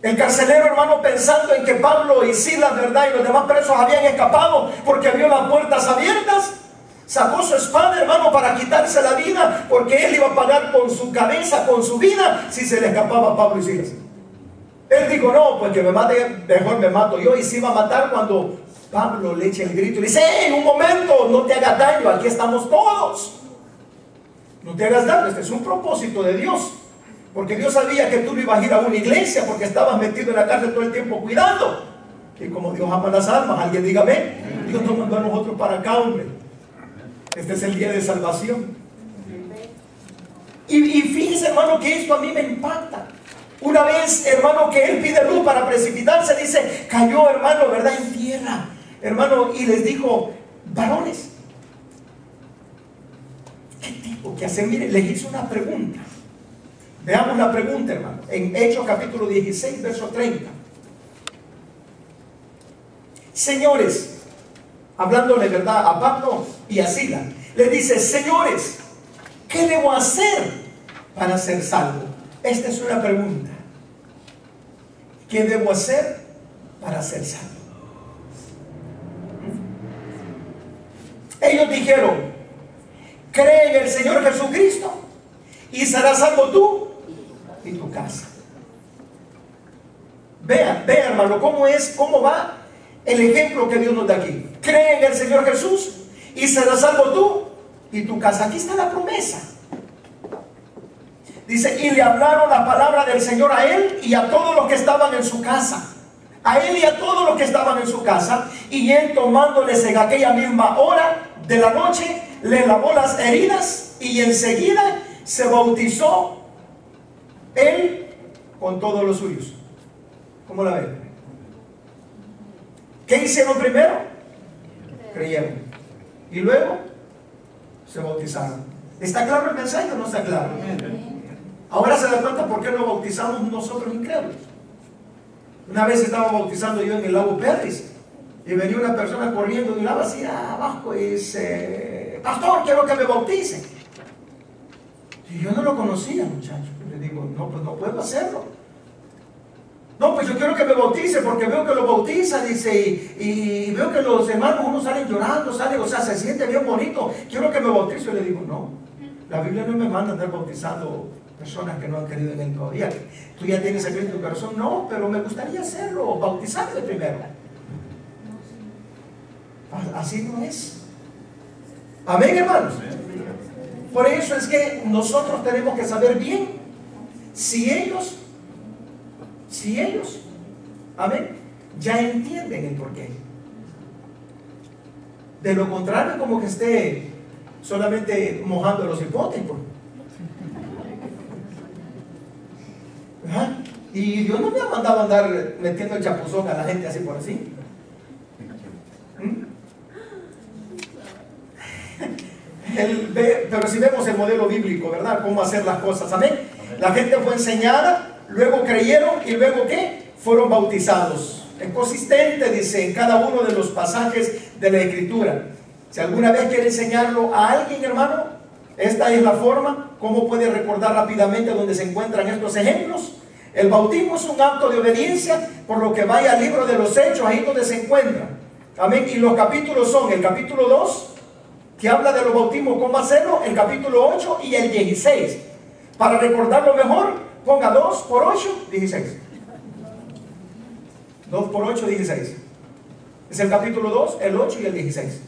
El carcelero, hermano, pensando en que Pablo y Silas, verdad, y los demás presos habían escapado porque vio las puertas abiertas, sacó su espada, hermano, para quitarse la vida, porque él iba a pagar con su cabeza, con su vida, si se le escapaba a Pablo y Silas. Él dijo, no, pues que me mate, mejor me mato yo. Y se iba a matar cuando Pablo le echa el grito y le dice, en un momento, no te hagas daño, aquí estamos todos. No te hagas daño, este es un propósito de Dios. Porque Dios sabía que tú no ibas a ir a una iglesia porque estabas metido en la cárcel todo el tiempo cuidando. Y como Dios ama las almas, alguien dígame, Dios nos mandó a nosotros para acá, hombre. Este es el día de salvación. Y fíjense, hermano, que esto a mí me impacta. Una vez, hermano, que él pide luz para precipitarse, dice, cayó, hermano, ¿verdad?, en tierra, hermano, y les dijo, varones, ¿qué tipo que hace? Mire, les hizo una pregunta. Veamos la pregunta, hermano, en Hechos capítulo 16, verso 30. Señores, hablándole, ¿verdad?, a Pablo y a Silas, le dice, señores, ¿qué debo hacer para ser salvo? Esta es una pregunta. ¿Qué debo hacer para ser salvo? Ellos dijeron, cree en el Señor Jesucristo y serás salvo tú y tu casa. Vean, hermano, cómo va el ejemplo que Dios nos da aquí. Cree en el Señor Jesús y serás salvo tú y tu casa. Aquí está la promesa. Dice, y le hablaron la palabra del Señor a él y a todos los que estaban en su casa. A él y a todos los que estaban en su casa. Y él, tomándoles en aquella misma hora de la noche, le lavó las heridas y enseguida se bautizó él con todos los suyos. ¿Cómo la ven? ¿Qué hicieron primero? Creyeron. Y luego se bautizaron. ¿Está claro el mensaje o no está claro? Ahora se da cuenta por qué nos bautizamos nosotros incrédulos. Una vez estaba bautizando yo en el lago Perris y venía una persona corriendo de un lado así abajo y dice, pastor, quiero que me bautice. Y yo no lo conocía, muchacho. Le digo, no, pues no puedo hacerlo. No, pues yo quiero que me bautice porque veo que lo bautiza, dice, y veo que los hermanos, unos salen llorando, o sea, se siente bien bonito. Quiero que me bautice. Yo le digo, no, la Biblia no me manda a andar bautizando personas que no han querido en él todavía. Tú ya tienes a Cristo en tu corazón. No, pero me gustaría hacerlo, bautizarte primero. Así no es. Amén, hermanos. Por eso es que nosotros tenemos que saber bien si ellos, amén, ya entienden el porqué. De lo contrario, como que esté solamente mojando los hipotes. ¿Ah? Y Dios no me ha mandado a andar metiendo el chapuzón a la gente así por así. Pero si vemos el modelo bíblico, ¿verdad? Cómo hacer las cosas, amén. La gente fue enseñada, luego creyeron y luego ¿qué? Fueron bautizados. Es consistente, dice, en cada uno de los pasajes de la Escritura. Si alguna vez quiere enseñarlo a alguien, hermano, esta es la forma. ¿Cómo puede recordar rápidamente dónde se encuentran estos ejemplos? El bautismo es un acto de obediencia, por lo que vaya al libro de los Hechos, ahí donde se encuentra. Amén. Y los capítulos son el capítulo 2, que habla de los bautismos, cómo hacerlo, el capítulo 8 y el 16. Para recordarlo mejor, ponga 2 por 8, 16. 2 por 8, 16. Es el capítulo 2, el 8 y el 16.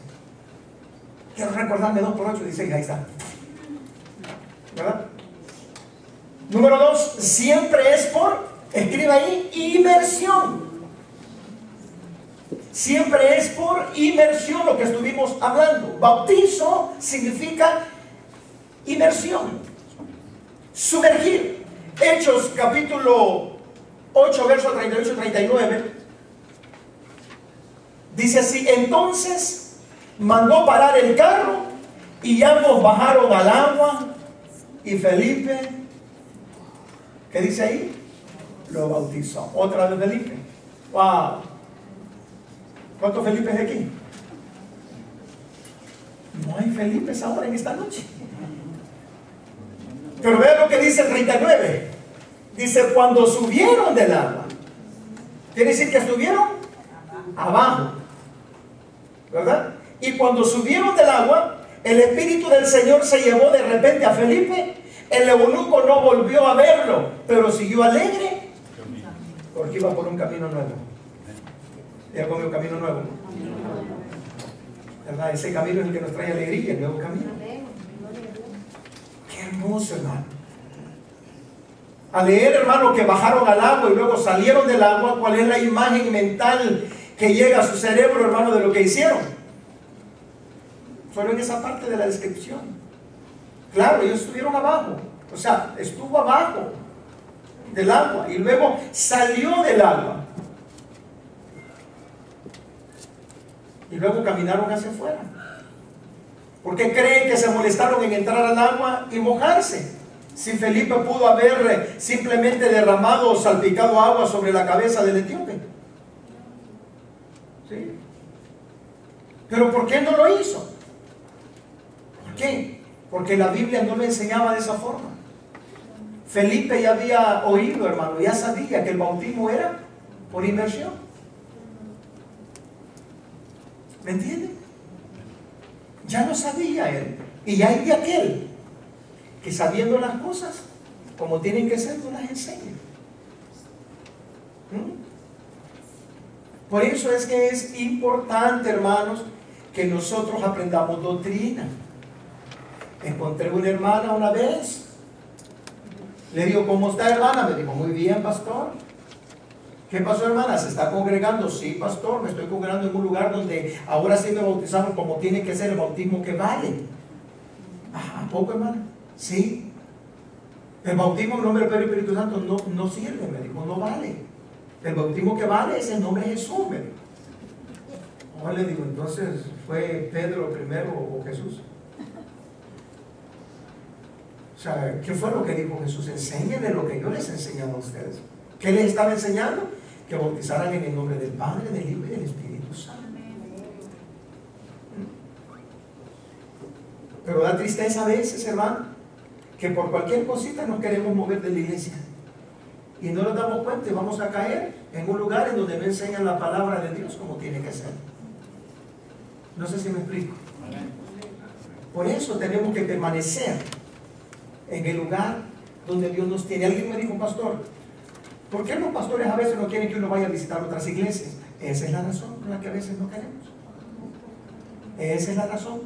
Quiero recordarme 2 por 8, 16, ahí está. ¿Verdad? Número 2, siempre es por, escriba ahí, inmersión. Siempre es por inmersión lo que estuvimos hablando. Bautizo significa inmersión, sumergir. Hechos capítulo 8, versos 38 y 39. Dice así: entonces mandó parar el carro y ambos bajaron al agua y Felipe, ¿qué dice ahí? Lo bautizó. Otra vez Felipe. ¡Wow! ¿Cuántos Felipes hay aquí? No hay Felipes ahora en esta noche. Pero vean lo que dice el 39. Dice, cuando subieron del agua. Quiere decir que estuvieron abajo, ¿verdad? Y cuando subieron del agua, el Espíritu del Señor se llevó de repente a Felipe. El eunuco no volvió a verlo, pero siguió alegre porque iba por un camino nuevo. Ya comió un camino nuevo, ¿verdad? Ese camino es el que nos trae alegría, el nuevo camino. Qué hermoso, hermano. Al leer, hermano, que bajaron al agua y luego salieron del agua, ¿cuál es la imagen mental que llega a su cerebro, hermano, de lo que hicieron? Solo en esa parte de la descripción. Claro, ellos estuvieron abajo, o sea, estuvo abajo del agua y luego salió del agua. Y luego caminaron hacia afuera. ¿Por qué creen que se molestaron en entrar al agua y mojarse? Si Felipe pudo haber simplemente derramado o salpicado agua sobre la cabeza del etíope. ¿Sí? Pero ¿por qué no lo hizo? ¿Por qué? Porque la Biblia no lo enseñaba de esa forma. Felipe ya había oído, hermano, ya sabía que el bautismo era por inmersión. ¿Me entienden? Ya lo sabía él. Y hay de aquel que sabiendo las cosas como tienen que ser, no las enseña. Por eso es que es importante, hermanos, que nosotros aprendamos doctrina. Encontré una hermana una vez. Le digo, ¿cómo está, hermana? Me dijo, muy bien, pastor. ¿Qué pasó, hermana? ¿Se está congregando? Sí, pastor, me estoy congregando en un lugar donde ahora sí me bautizaron como tiene que ser el bautismo que vale. ¿A poco, hermana? Sí. El bautismo en nombre del Padre y Espíritu Santo no sirve, me dijo, no vale. El bautismo que vale es el nombre de Jesús, me dijo. Ahora le digo, entonces, ¿fue Pedro primero o Jesús? O sea, ¿qué fue lo que dijo Jesús? Enséñenle lo que yo les he enseñado a ustedes. ¿Qué les estaba enseñando? Que bautizaran en el nombre del Padre, del Hijo y del Espíritu Santo. Pero da tristeza a veces, hermano, que por cualquier cosita nos queremos mover de la iglesia. Y no nos damos cuenta y vamos a caer en un lugar en donde no enseñan la palabra de Dios como tiene que ser. No sé si me explico. Por eso tenemos que permanecer en el lugar donde Dios nos tiene. Alguien me dijo, pastor, ¿por qué los pastores a veces no quieren que uno vaya a visitar otras iglesias? Esa es la razón por la que a veces no queremos. Esa es la razón.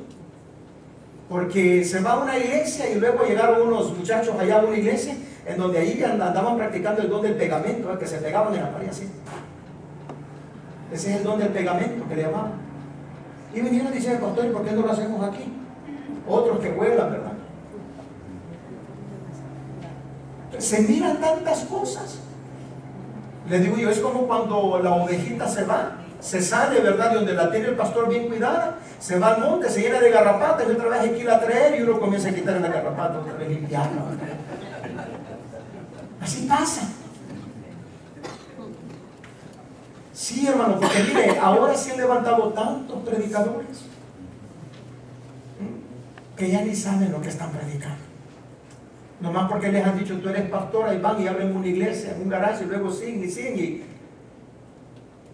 Porque se va a una iglesia y luego llegaron unos muchachos allá a una iglesia en donde ahí andaban practicando el don del pegamento, que se pegaban en la pared así. Ese es el don del pegamento que le llamaban. Y venían a decir, pastor, ¿y por qué no lo hacemos aquí? Otros que vuelan, ¿verdad? Se miran tantas cosas. Le digo yo, es como cuando la ovejita se va, se sale, ¿verdad? De donde la tiene el pastor bien cuidada, se va al monte, se llena de garrapatas y otra vez hay que ir a traer y uno comienza a quitarle la garrapata, otra vez limpiarla. Así pasa. Sí, hermano, porque mire, ahora sí han levantado tantos predicadores que ya ni saben lo que están predicando. Nomás porque les han dicho, tú eres pastor, y van y abren una iglesia, un garaje, y luego siguen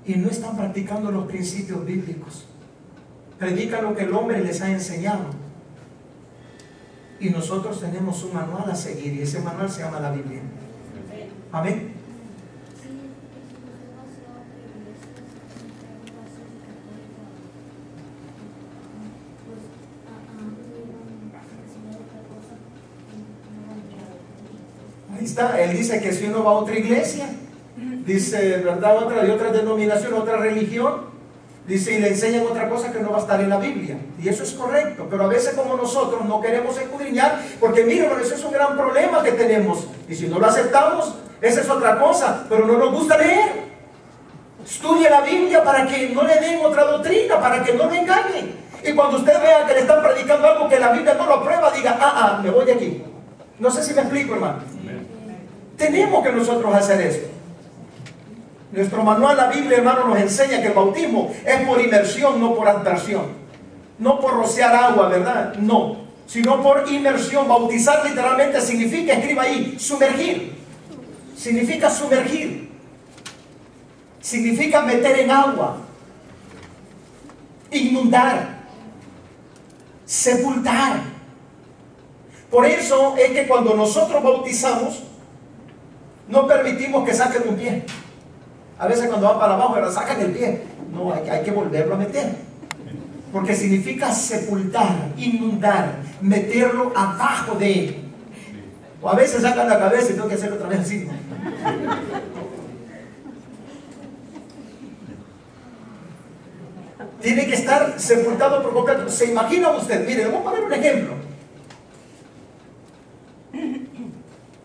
y no están practicando los principios bíblicos. predican lo que el hombre les ha enseñado. Y nosotros tenemos un manual a seguir, y ese manual se llama la Biblia. Amén. Ahí está, él dice que si uno va a otra iglesia, dice, ¿verdad? Otra de otra denominación, otra religión, dice, y le enseñan otra cosa que no va a estar en la Biblia. Y eso es correcto, pero a veces como nosotros no queremos escudriñar, porque miren, eso es un gran problema que tenemos. Y si no lo aceptamos, esa es otra cosa, pero no nos gusta leer. Estudie la Biblia para que no le den otra doctrina, para que no lo engañen. Y cuando usted vea que le están predicando algo que la Biblia no lo aprueba, diga, me voy de aquí. No sé si me explico, hermano. Tenemos que nosotros hacer esto. Nuestro manual, la Biblia, hermano, nos enseña que el bautismo es por inmersión, no por aspersión. No por rociar agua, ¿verdad? No, sino por inmersión. Bautizar literalmente significa, escriba ahí, sumergir. Significa sumergir. Significa meter en agua. Inundar. Sepultar. Por eso es que cuando nosotros bautizamos, no permitimos que saquen un pie. A veces cuando van para abajo, ahora sacan el pie. No, hay que volverlo a meter. Porque significa sepultar, inundar, meterlo abajo de él. O a veces sacan la cabeza y tengo que hacerlo otra vez así. Tiene que estar sepultado por completo. ¿Se imagina usted? Mire, vamos a poner un ejemplo.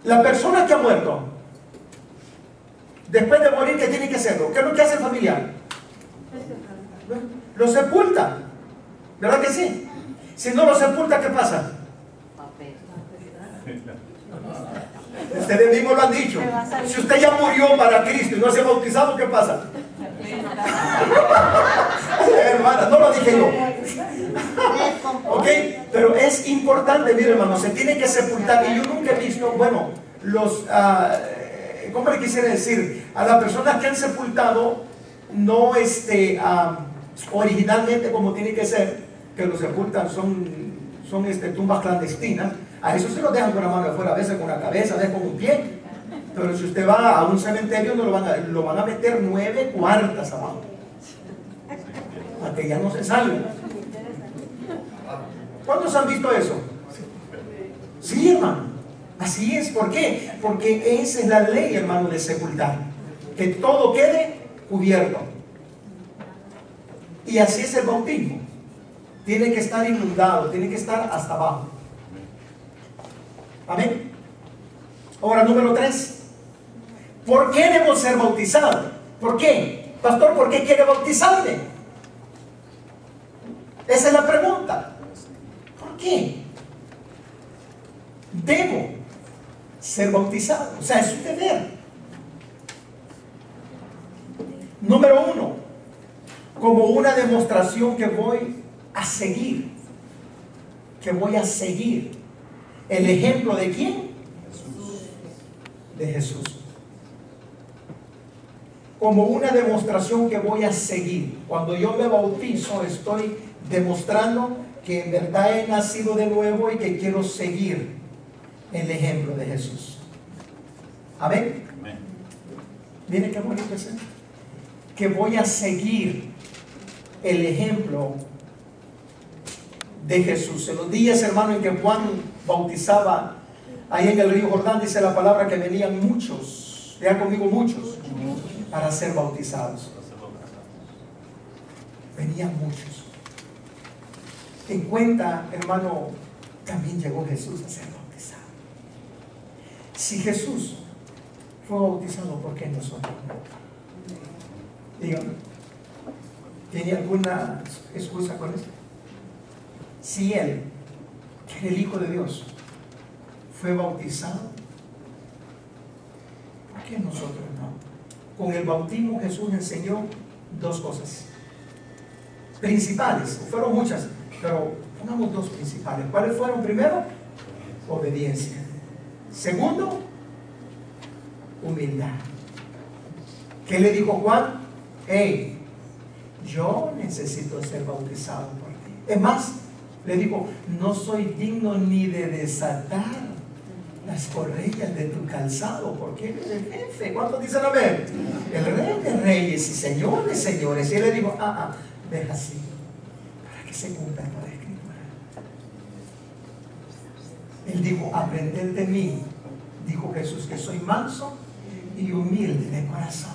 La persona que ha muerto, después de morir, ¿qué tiene que hacerlo? ¿Qué es lo que hace el familiar? Lo sepulta. ¿Verdad que sí? Si no lo sepulta, ¿qué pasa? Ustedes mismos lo han dicho. Si usted ya murió para Cristo y no se ha bautizado, ¿qué pasa? Hermana, no lo dije yo. Ok, pero es importante, mire, hermano, se tiene que sepultar. Y yo nunca he visto, bueno, ¿cómo le quisiera decir? A las personas que han sepultado, no originalmente como tiene que ser, que los sepultan son tumbas clandestinas. A eso se los dejan con la mano de afuera, a veces con la cabeza, a veces con un pie. Pero si usted va a un cementerio, no lo van a meter 9 cuartas abajo, para que ya no se salga. ¿Cuántos han visto eso? Sí, hermano. Así es. ¿Por qué? Porque esa es la ley, hermano, de sepultar. Que todo quede cubierto. Y así es el bautismo. Tiene que estar inundado, tiene que estar hasta abajo. Amén. Ahora, número 3. ¿Por qué debo ser bautizado? ¿Por qué? Pastor, ¿por qué quiere bautizarme? Esa es la pregunta. ¿Por qué debo ser bautizado? O sea, es un deber. Número 1, como una demostración que voy a seguir. Que voy a seguir el ejemplo de ¿quién? De Jesús. Como una demostración que voy a seguir. Cuando yo me bautizo, estoy demostrando que en verdad he nacido de nuevo y que quiero seguir el ejemplo de Jesús. Amén. Amén. Miren qué bonito es esto. Que voy a seguir el ejemplo de Jesús. En los días, hermano, en que Juan bautizaba, ahí en el río Jordán, dice la palabra que venían muchos, vean conmigo, muchos, para ser bautizados. Venían muchos. En cuenta, hermano, también llegó Jesús a ser bautizado. Si Jesús fue bautizado, ¿por qué nosotros no? Díganme, ¿tiene alguna excusa con esto? Si Él, que es el Hijo de Dios, fue bautizado, ¿por qué nosotros no? Con el bautismo Jesús enseñó 2 cosas principales. Fueron muchas, pero pongamos 2 principales. ¿Cuáles fueron? Primero, obediencia. Segundo, humildad. ¿Qué le dijo Juan? Hey, yo necesito ser bautizado por ti. Es más, le digo, no soy digno ni de desatar las correas de tu calzado, porque él es el jefe. ¿Cuántos dicen amén? El rey de reyes y señor de señores. Y él le dijo, deja así, para que se cumpla toda la escritura. Él dijo, aprended de mí, dijo Jesús, que soy manso y humilde de corazón,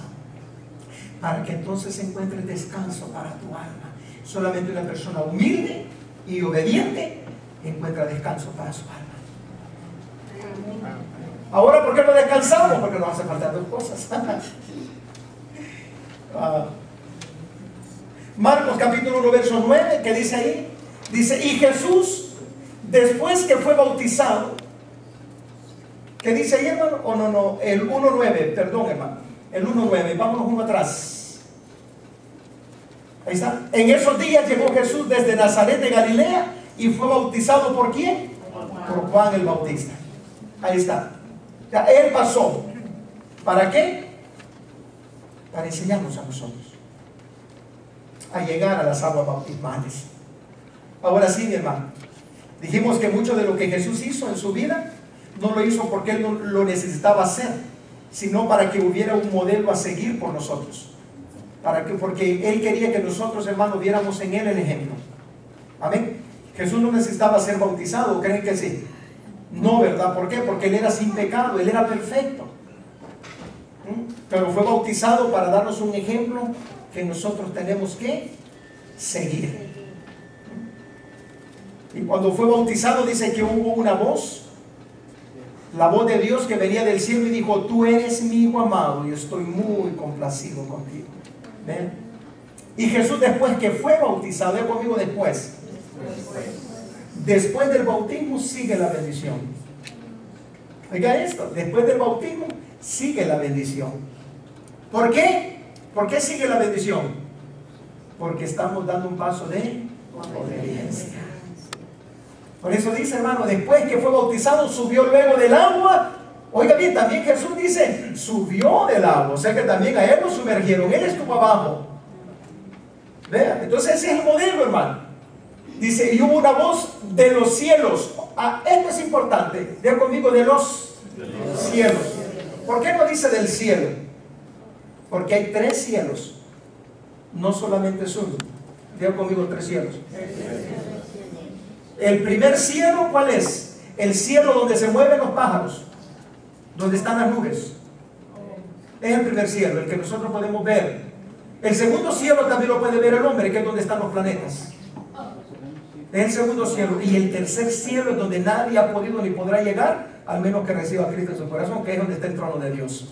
para que entonces encuentres descanso para tu alma. Solamente una persona humilde y obediente encuentra descanso para su alma. Ahora, ¿por qué no descansamos? Porque nos hace falta dos cosas. Marcos capítulo 1 verso 9, ¿qué dice ahí? Dice, y Jesús, después que fue bautizado, ¿qué dice ahí, hermano? O no, el 1.9, perdón, hermano, el 1.9, vámonos uno atrás. Ahí está. En esos días llegó Jesús desde Nazaret de Galilea y fue bautizado ¿por quién? Por Juan el Bautista. Ahí está. Ya, él pasó. ¿Para qué? Para enseñarnos a nosotros a llegar a las aguas bautismales. Ahora sí, mi hermano, dijimos que mucho de lo que Jesús hizo en su vida no lo hizo porque él no lo necesitaba hacer, sino para que hubiera un modelo a seguir por nosotros, porque él quería que nosotros, hermanos, viéramos en él el ejemplo. Amén. Jesús no necesitaba ser bautizado, ¿creen que sí? No, ¿verdad? ¿Por qué? Porque él era sin pecado, él era perfecto. Pero fue bautizado para darnos un ejemplo que nosotros tenemos que seguir. Y cuando fue bautizado dice que hubo una voz, la voz de Dios que venía del cielo y dijo, tú eres mi hijo amado y estoy muy complacido contigo. ¿Ven? Y Jesús, después que fue bautizado, ve conmigo, después del bautismo sigue la bendición. Oiga esto, después del bautismo sigue la bendición. ¿Por qué? ¿Por qué sigue la bendición? Porque estamos dando un paso de obediencia. Por eso dice, hermano, después que fue bautizado, subió luego del agua. Oiga bien, también Jesús dice, subió del agua. O sea que también a él lo sumergieron, él estuvo abajo. Vean, entonces ese es el modelo, hermano. Dice, y hubo una voz de los cielos. Esto es importante. Vean conmigo, de los cielos. ¿Por qué no dice del cielo? Porque hay tres cielos. No solamente es uno. Vean conmigo, tres cielos. El primer cielo, ¿cuál es? El cielo donde se mueven los pájaros, donde están las nubes. Es el primer cielo, el que nosotros podemos ver. El segundo cielo también lo puede ver el hombre, que es donde están los planetas. Es el segundo cielo. Y el tercer cielo es donde nadie ha podido ni podrá llegar, al menos que reciba a Cristo en su corazón, que es donde está el trono de Dios.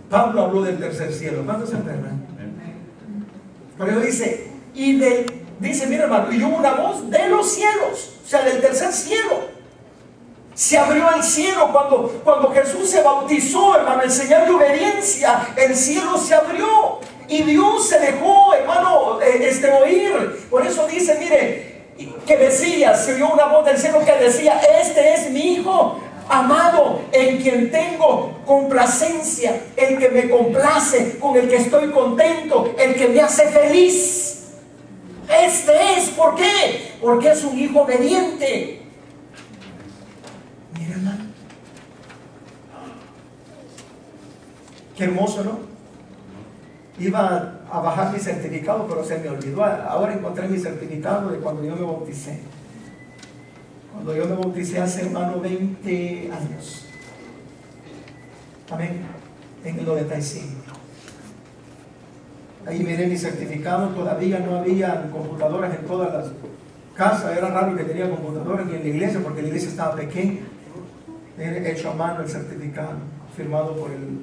Pablo habló del tercer cielo. ¿Cuántos se enferman? Por eso dice, dice, mira, hermano, y hubo una voz de los cielos, o sea, del tercer cielo. Se abrió el cielo cuando Jesús se bautizó, hermano, en señal de obediencia. El cielo se abrió y Dios se dejó, hermano, oír. Por eso dice, mire, que decía, se oyó una voz del cielo que decía, este es mi hijo amado, en quien tengo complacencia, el que me complace, con el que estoy contento, el que me hace feliz. Este es, ¿por qué? Porque es un hijo obediente. Mira, hermano, qué hermoso, ¿no? Iba a bajar mi certificado, pero se me olvidó. Ahora encontré mi certificado de cuando yo me bauticé. Cuando yo me bauticé hace, hermano, 20 años. Amén. En el 95. Ahí miré mi certificado. Todavía no había computadoras en todas las casas. Era raro que tenía computadoras ni en la iglesia, porque la iglesia estaba pequeña. Era hecho a mano el certificado, firmado por el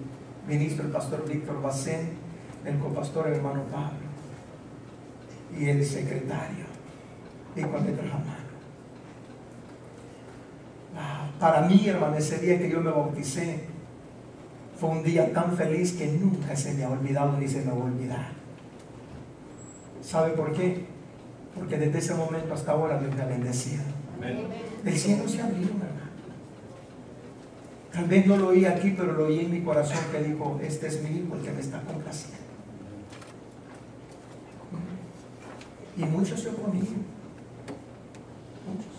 ministro, el pastor Víctor Bacén, el copastor, el hermano Pablo, y el secretario, y con letras a mano. Para mí, hermano, ese día que yo me bauticé fue un día tan feliz que nunca se me ha olvidado ni se me va a olvidar. ¿Sabe por qué? Porque desde ese momento hasta ahora Dios me ha bendecido. El cielo se abrió, hermano. Tal vez no lo oí aquí, pero lo oí en mi corazón, que dijo, este es mi hijo, el que me está complaciendo. Y muchos se oponían. Muchos.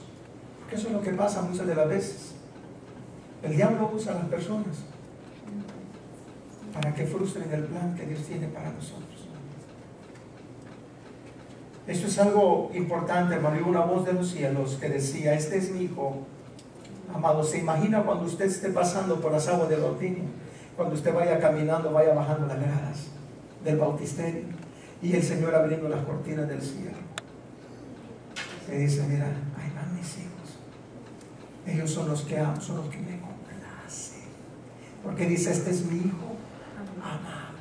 Porque eso es lo que pasa muchas de las veces. El diablo usa a las personas para que frustren el plan que Dios tiene para nosotros. Esto es algo importante, hermano. Y una voz de los cielos que decía: este es mi hijo amado. ¿Se imagina cuando usted esté pasando por las aguas del bautismo? Cuando usted vaya caminando, vaya bajando las gradas del bautisterio y el Señor abriendo las cortinas del cielo. Y dice: mira, ahí van mis hijos. Ellos son los que amo, son los que me complacen. Porque dice: este es mi hijo amado.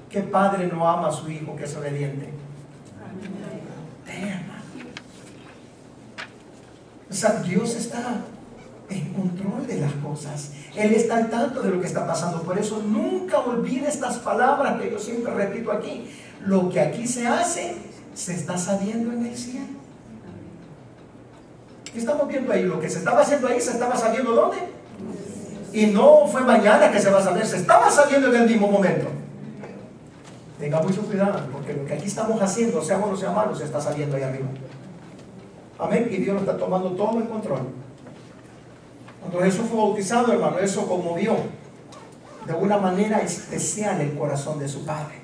¿Qué padre no ama a su hijo que es obediente? Te ama. O sea, Dios está en control de las cosas. Él está al tanto de lo que está pasando. Por eso nunca olvide estas palabras que yo siempre repito aquí. Lo que aquí se hace, se está sabiendo en el cielo. ¿Qué estamos viendo ahí? Lo que se estaba haciendo ahí, se estaba sabiendo ¿dónde? Y no fue mañana que se va a saber, se estaba sabiendo en el mismo momento. Tenga mucho cuidado, porque lo que aquí estamos haciendo, sea bueno o sea malo, se está saliendo ahí arriba. Amén. Y Dios lo está tomando todo en control. Cuando Jesús fue bautizado, hermano, eso conmovió de una manera especial el corazón de su padre.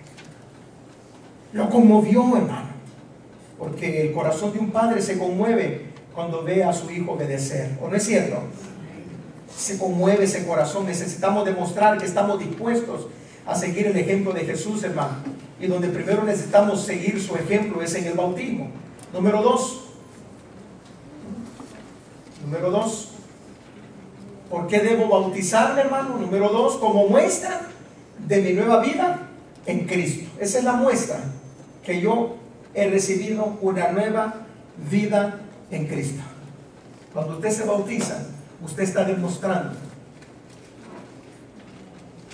Lo conmovió, hermano, porque el corazón de un padre se conmueve cuando ve a su hijo obedecer. ¿O no es cierto? Se conmueve ese corazón. Necesitamos demostrar que estamos dispuestos a seguir el ejemplo de Jesús, hermano. Y donde primero necesitamos seguir su ejemplo es en el bautismo. Número dos. ¿Por qué debo bautizarme, hermano? Número dos, como muestra de mi nueva vida en Cristo. Esa es la muestra que yo he recibido una nueva vida en Cristo. Cuando usted se bautiza, usted está demostrando.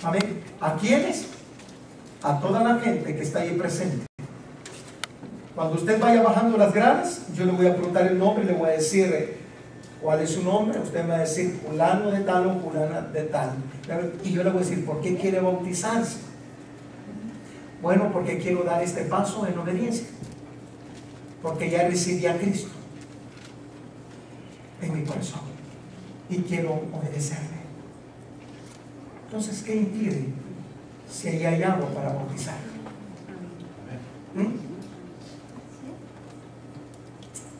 Amén. ¿A quiénes? A toda la gente que está ahí presente. Cuando usted vaya bajando las gradas, yo le voy a preguntar el nombre y le voy a decir cuál es su nombre. Usted me va a decir fulano de tal o fulana de tal. Y yo le voy a decir, ¿por qué quiere bautizarse? Bueno, porque quiero dar este paso en obediencia. Porque ya recibí a Cristo en mi corazón y quiero obedecerle. Entonces, ¿qué impide si ahí hay agua para bautizar?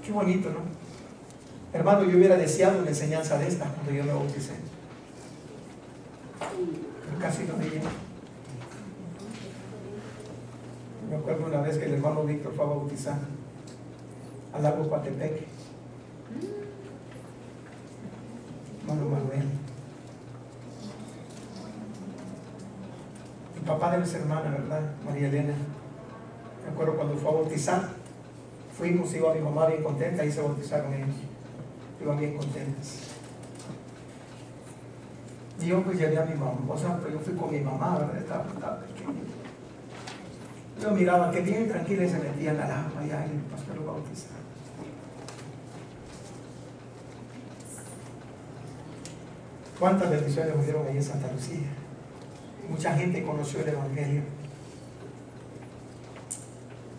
Qué bonito, ¿no? Hermano, yo hubiera deseado una enseñanza de esta cuando yo me bauticé. Pero casi no me llegó. Me acuerdo una vez que el hermano Víctor fue a bautizar al lago Coatepeque. Hermano Manuel. El papá de nuestra hermana, ¿verdad? María Elena. Me acuerdo cuando fue a bautizar. Fuimos, iba mi mamá bien contenta y se bautizaron ellos. Iban bien contentas. Y yo pues llevé a mi mamá, o sea, yo fui con mi mamá, ¿verdad? Estaba pequeño. Yo miraba que bien tranquila y se metían al agua y ahí el pastor lo bautizaba. ¿Cuántas bendiciones hubieron ahí en Santa Lucía? Mucha gente conoció el Evangelio.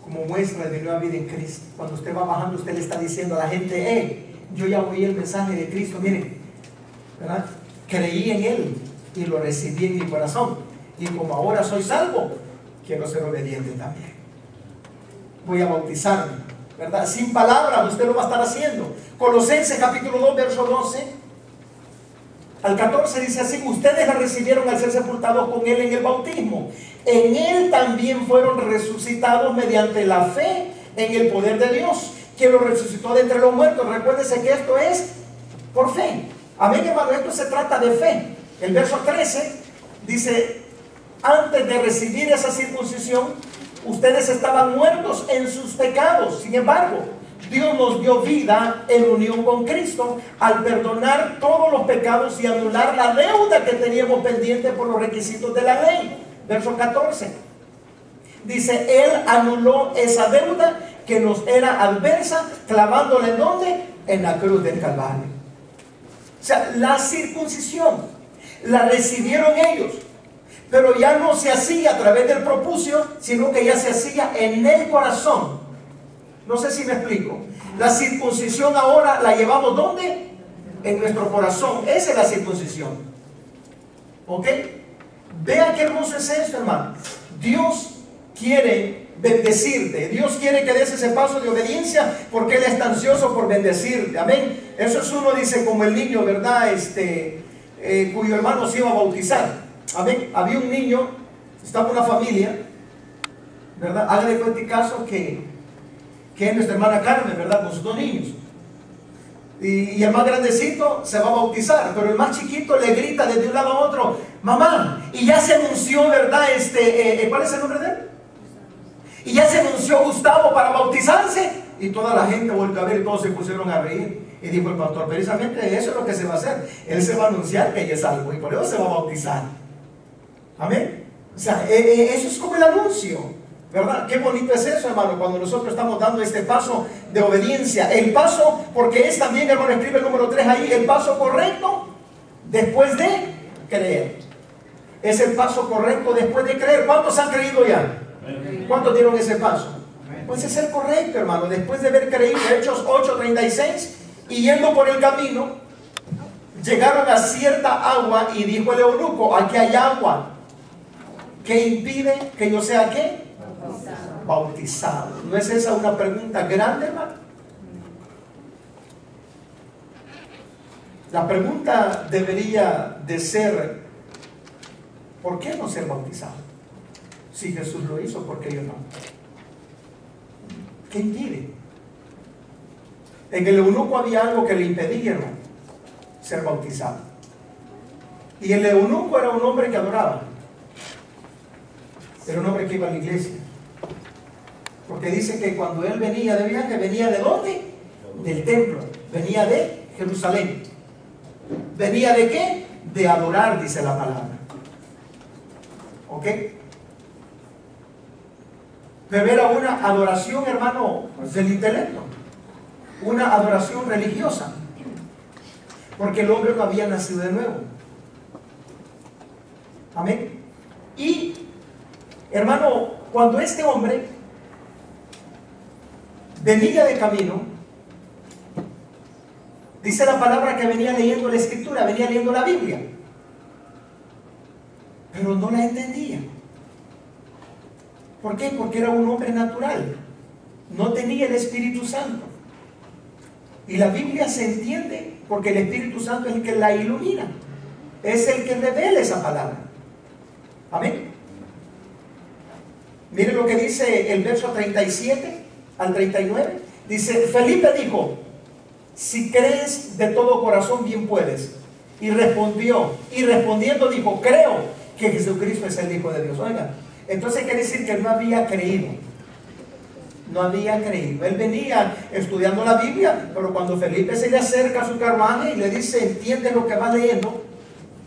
Como muestra de nueva vida en Cristo. Cuando usted va bajando, usted le está diciendo a la gente: yo ya oí el mensaje de Cristo, miren, ¿verdad? Creí en Él y lo recibí en mi corazón. Y como ahora soy salvo, quiero ser obediente también. Voy a bautizarme, ¿verdad? Sin palabras, usted lo va a estar haciendo. Colosenses capítulo 2, verso 12 al 14 dice así: ustedes la recibieron al ser sepultados con Él en el bautismo. En Él también fueron resucitados mediante la fe en el poder de Dios, que lo resucitó de entre los muertos. Recuérdense que esto es por fe. Amén, hermano, esto se trata de fe. El verso 13 dice: antes de recibir esa circuncisión, ustedes estaban muertos en sus pecados. Sin embargo, Dios nos dio vida en unión con Cristo al perdonar todos los pecados y anular la deuda que teníamos pendiente por los requisitos de la ley. Verso 14 dice: Él anuló esa deuda que nos era adversa, clavándola ¿en dónde? En la cruz del Calvario. O sea, la circuncisión la recibieron ellos, pero ya no se hacía a través del propucio, sino que ya se hacía en el corazón. No sé si me explico. La circuncisión ahora la llevamos ¿dónde? En nuestro corazón. Esa es la circuncisión. ¿Ok? Vea qué hermoso es esto, hermano. Dios quiere bendecirte. Dios quiere que des ese paso de obediencia porque Él está ansioso por bendecirte. Amén. Eso es uno, dice, como el niño, ¿verdad? Cuyo hermano se iba a bautizar. Amén. Había un niño, estaba una familia, ¿verdad? Hágale cuenta y caso que es nuestra hermana Carmen, ¿verdad? Con sus dos niños. Y el más grandecito se va a bautizar, pero el más chiquito le grita desde un lado a otro: mamá, y ya se anunció, ¿verdad? ¿Cuál es el nombre de él? Y ya se anunció Gustavo para bautizarse. Y toda la gente volvió a ver y todos se pusieron a reír. Y dijo el pastor: precisamente eso es lo que se va a hacer. Él se va a anunciar que ella es algo y por eso se va a bautizar. Amén. O sea, eso es como el anuncio, ¿verdad? Qué bonito es eso, hermano, cuando nosotros estamos dando este paso de obediencia. El paso, porque es también, hermano, escribe el número 3 ahí, el paso correcto después de creer. Es el paso correcto después de creer. ¿Cuántos han creído ya? ¿Cuántos dieron ese paso? Pues es el correcto, hermano, después de haber creído. Hechos 8:36, y yendo por el camino, llegaron a cierta agua, y dijo el eunuco: aquí hay agua. ¿Qué impide que yo sea qué? Bautizado. ¿No es esa una pregunta grande, hermano? La pregunta debería de ser: ¿por qué no ser bautizado? Si Jesús lo hizo, ¿por qué yo no? ¿Qué impide? En el eunuco había algo que le impedía, hermano, ser bautizado. Y el eunuco era un hombre que adoraba. Era un hombre que iba a la iglesia. Porque dice que cuando él venía de viaje, ¿venía de dónde? Del templo. Venía de Jerusalén. ¿Venía de qué? De adorar, dice la palabra. ¿Ok? Pero era una adoración, hermano, del intelecto. Una adoración religiosa. Porque el hombre no había nacido de nuevo. Amén. Y, hermano, cuando este hombre venía de camino, dice la palabra que venía leyendo la escritura, venía leyendo la Biblia, pero no la entendía. ¿Por qué? Porque era un hombre natural, no tenía el Espíritu Santo. Y la Biblia se entiende porque el Espíritu Santo es el que la ilumina, es el que revela esa palabra. Amén. Mire lo que dice el verso 37 al 39. Dice: Felipe dijo: si crees de todo corazón, bien puedes. Y respondiendo dijo: creo que Jesucristo es el Hijo de Dios. Oiga, entonces quiere decir que no había creído. No había creído. Él venía estudiando la Biblia, pero cuando Felipe se le acerca a su carruaje y le dice: ¿entiende lo que va leyendo?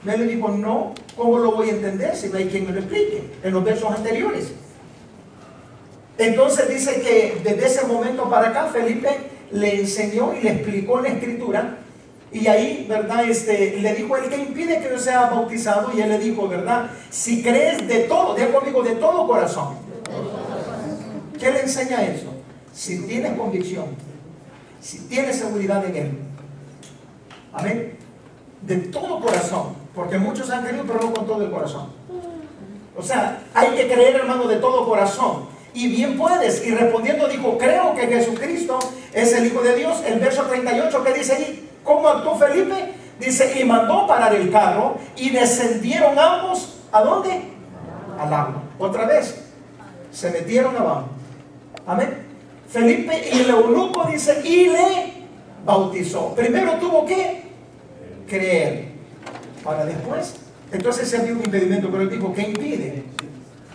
Él le dijo: no, ¿cómo lo voy a entender si no hay quien me lo explique? En los versos anteriores. Entonces dice que desde ese momento para acá Felipe le enseñó y le explicó la escritura. Y ahí, ¿verdad? Le dijo él: ¿qué impide que yo sea bautizado? Y él le dijo, ¿verdad? Si crees de todo, diga conmigo, de todo corazón. ¿Qué le enseña eso? Si tienes convicción, si tienes seguridad en él. Amén. De todo corazón. Porque muchos han creído, pero no con todo el corazón. O sea, hay que creer, hermano, de todo corazón. Y bien puedes. Y respondiendo dijo: creo que Jesucristo es el Hijo de Dios. El verso 38 que dice ahí, ¿cómo actuó Felipe? Dice: y mandó parar el carro y descendieron ambos. ¿A dónde? Al agua. Otra vez, se metieron abajo. Amén. Felipe y el eunuco dice: y le bautizó. Primero tuvo que creer. Ahora después, entonces se había un impedimento, pero él dijo: ¿qué impide?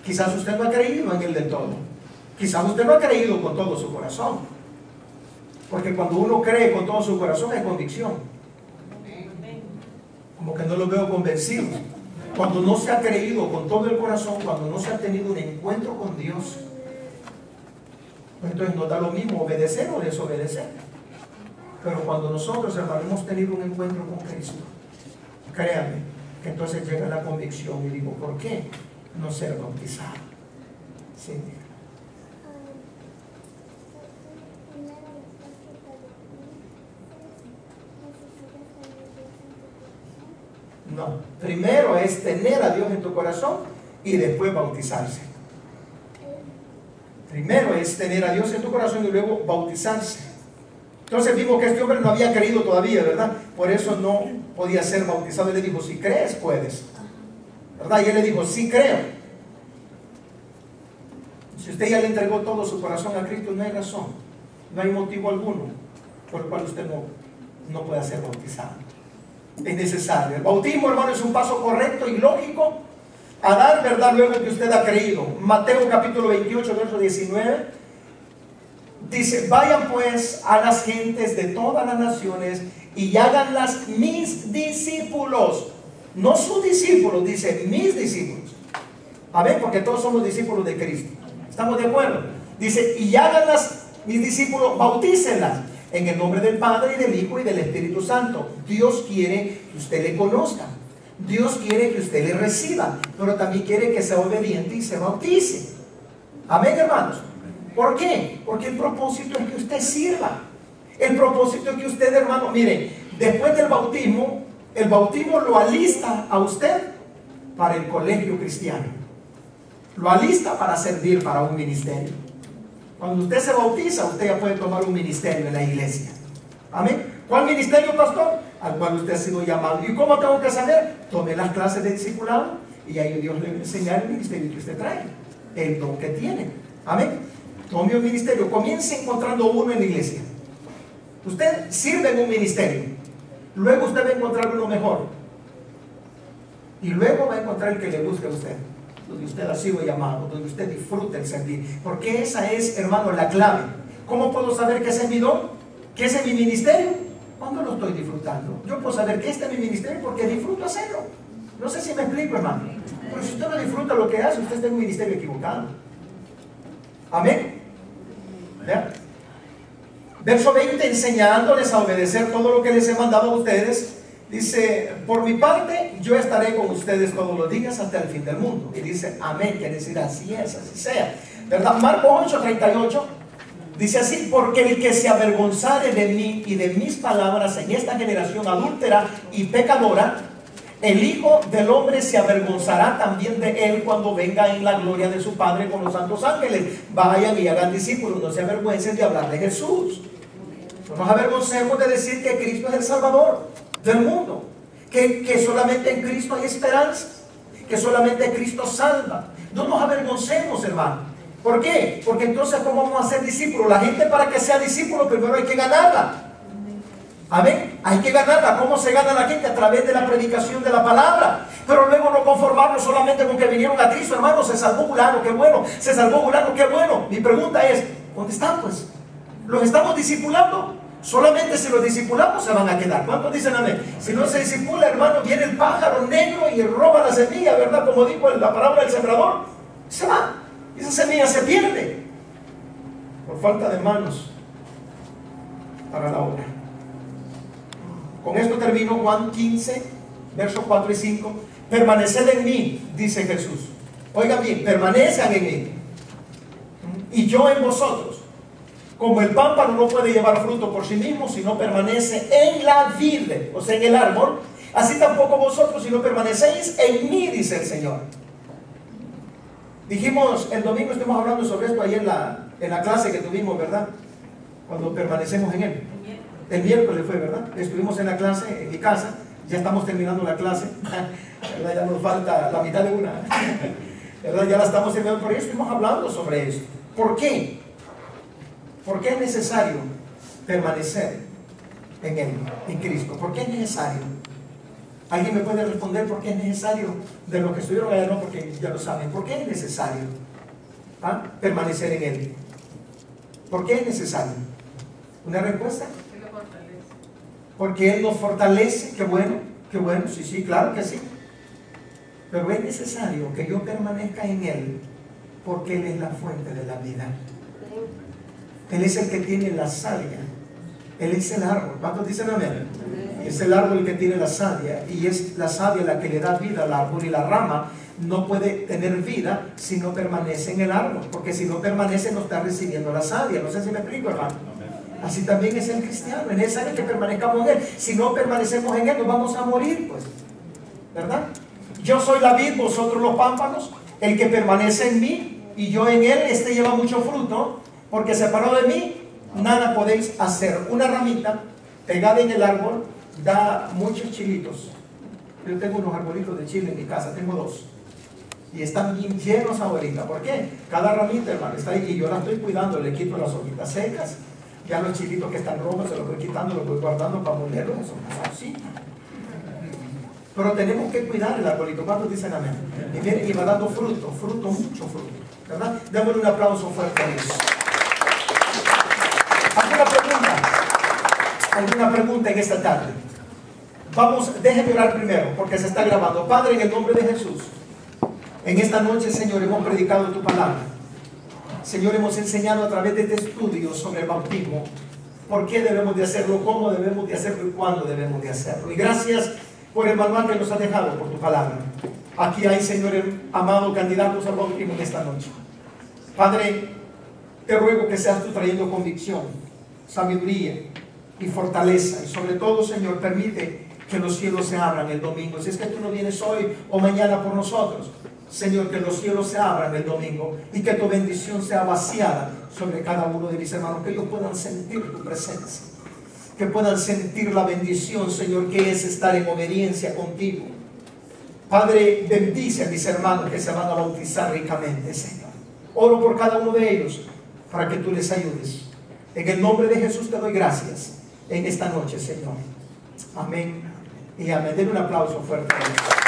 Quizás usted no ha creído en él del todo. Quizás usted no ha creído con todo su corazón. Porque cuando uno cree con todo su corazón hay convicción. Como que no lo veo convencido. Cuando no se ha creído con todo el corazón, cuando no se ha tenido un encuentro con Dios, entonces nos da lo mismo obedecer o desobedecer. Pero cuando nosotros, hermano, hemos tenido un encuentro con Cristo, créanme que entonces llega la convicción y digo: ¿por qué no ser bautizado? Sí. No. Primero es tener a Dios en tu corazón y después bautizarse. Primero es tener a Dios en tu corazón y luego bautizarse. Entonces vimos que este hombre no había creído todavía, ¿verdad? Por eso no podía ser bautizado. Él le dijo, si crees, puedes, ¿verdad? Y él le dijo, sí creo. Si usted ya le entregó todo su corazón a Cristo, no hay razón, no hay motivo alguno por el cual usted no pueda ser bautizado. Es necesario. El bautismo, hermano, es un paso correcto y lógico a dar, ¿verdad? Luego que usted ha creído. Mateo capítulo 28, verso 19, dice, vayan pues a las gentes de todas las naciones y háganlas mis discípulos. No sus discípulos, dice mis discípulos. Amén, porque todos somos discípulos de Cristo. ¿Estamos de acuerdo? Dice, y háganlas mis discípulos, bautícenlas en el nombre del Padre y del Hijo y del Espíritu Santo. Dios quiere que usted le conozca. Dios quiere que usted le reciba, pero también quiere que sea obediente y se bautice. Amén, hermanos. ¿Por qué? Porque el propósito es que usted sirva. El propósito es que usted, hermano, miren, después del bautismo, el bautismo lo alista a usted para el colegio cristiano. Lo alista para servir para un ministerio. Cuando usted se bautiza, usted ya puede tomar un ministerio en la iglesia. Amén. ¿Cuál ministerio, pastor? Al cual usted ha sido llamado. ¿Y cómo tengo que saber? Tome las clases de discipulado y ahí Dios le va a enseñar el ministerio que usted trae, el don que tiene. Amén. Tome un ministerio, comience encontrando uno en la iglesia. Usted sirve en un ministerio, luego usted va a encontrar uno mejor y luego va a encontrar el que le guste a usted, donde usted ha sido llamado, donde usted disfruta el servir, porque esa es, hermano, la clave. ¿Cómo puedo saber que ese es mi don? ¿Que ese es mi ministerio? Cuando lo estoy disfrutando. Yo puedo saber que este es mi ministerio porque disfruto hacerlo. No sé si me explico, hermano, pero si usted no disfruta lo que hace, usted está en un ministerio equivocado. Amén. ¿Ya? Verso 20, enseñándoles a obedecer todo lo que les he mandado a ustedes. Dice, por mi parte, yo estaré con ustedes todos los días hasta el fin del mundo. Y dice, amén, quiere decir así es, así sea, ¿verdad? Marcos 8:38 dice así, porque el que se avergonzare de mí y de mis palabras en esta generación adúltera y pecadora, el Hijo del Hombre se avergonzará también de él cuando venga en la gloria de su Padre con los santos ángeles. Vayan y hagan discípulos, no se avergüencen de hablar de Jesús. No nos avergoncemos de decir que Cristo es el Salvador del mundo, que solamente en Cristo hay esperanza, que solamente Cristo salva. No nos avergoncemos, hermano. ¿Por qué? Porque entonces, ¿cómo vamos a ser discípulos? La gente, para que sea discípulo, primero hay que ganarla. Amén. Hay que ganarla. ¿Cómo se gana la gente? A través de la predicación de la palabra. Pero luego no conformarnos solamente con que vinieron a Cristo, hermano. Se salvó fulano, qué bueno. Se salvó fulano, qué bueno. Mi pregunta es, ¿dónde están pues? ¿Los estamos discipulando? Solamente si los discipulamos se van a quedar. ¿Cuántos dicen amén? Si no se discipula, hermano, viene el pájaro negro y roba la semilla, ¿verdad? Como dijo la palabra del sembrador. Se va. Y esa semilla se pierde por falta de manos para la obra. Con esto termino. Juan 15, versos 4 y 5. Permaneced en mí, dice Jesús. Oigan bien, permanezcan en mí y yo en vosotros. Como el pámpano no puede llevar fruto por sí mismo si no permanece en la vid, o sea, en el árbol, así tampoco vosotros si no permanecéis en mí, dice el Señor. Dijimos, el domingo estuvimos hablando sobre esto ayer en la clase que tuvimos, ¿verdad? Cuando permanecemos en Él. El miércoles fue, ¿verdad? Estuvimos en la clase, en mi casa, ya estamos terminando la clase, ¿verdad? Ya nos falta la mitad de una, ¿verdad? Ya la estamos terminando, por eso estuvimos hablando sobre esto. ¿Por qué? ¿Por qué es necesario permanecer en Él, en Cristo? ¿Por qué es necesario? ¿Alguien me puede responder por qué es necesario? De lo que estuvieron allá, no, porque ya lo saben. ¿Por qué es necesario permanecer en Él? ¿Por qué es necesario? ¿Una respuesta? Porque Él nos fortalece. Qué bueno, sí, claro que sí. Pero es necesario que yo permanezca en Él, porque Él es la fuente de la vida. Él es el que tiene la savia. Él es el árbol. ¿Cuántos dicen amén? Es el árbol el que tiene la savia, y es la savia la que le da vida al árbol, y la rama no puede tener vida si no permanece en el árbol, porque si no permanece no está recibiendo la savia. No sé si me explico, hermano. Así también es el cristiano. Es necesario que permanezcamos en Él. Si no permanecemos en Él, nos vamos a morir, pues. ¿verdad? Yo soy la vid, vosotros los pámpanos. El que permanece en mí y yo en él, este lleva mucho fruto, porque separado de mí nada podéis hacer. Una ramita pegada en el árbol da muchos chilitos. Yo tengo unos arbolitos de chile en mi casa, tengo 2. Y están bien llenos ahorita. ¿Por qué? Cada ramita, hermano, está ahí y yo la estoy cuidando. Le quito las hojitas secas. Ya los chilitos que están rojos se los voy quitando, los voy guardando para molerlos. Eso es así. Pero tenemos que cuidar el arbolito. ¿Cuántos dicen amén? Y miren, y va dando fruto, mucho fruto, ¿verdad? Démosle un aplauso fuerte a Dios. ¿Alguna pregunta en esta tarde? Vamos, déjenme orar primero, porque se está grabando. Padre, en el nombre de Jesús, en esta noche, Señor, hemos predicado tu palabra. Señor, hemos enseñado a través de este estudio sobre el bautismo por qué debemos de hacerlo, cómo debemos de hacerlo y cuándo debemos de hacerlo. Y gracias por el manual que nos has dejado, por tu palabra. Aquí hay, Señor, amado, candidatos al bautismo en esta noche. Padre, te ruego que seas tú trayendo convicción, sabiduría y fortaleza. Y sobre todo, Señor, permite que los cielos se abran el domingo. Si es que tú no vienes hoy o mañana por nosotros, Señor, que los cielos se abran el domingo y que tu bendición sea vaciada sobre cada uno de mis hermanos, que ellos puedan sentir tu presencia, que puedan sentir la bendición, Señor, que es estar en obediencia contigo. Padre, bendice a mis hermanos que se van a bautizar ricamente, Señor. Oro por cada uno de ellos para que tú les ayudes. En el nombre de Jesús te doy gracias en esta noche, Señor. Amén y amén. Den un aplauso fuerte a Dios.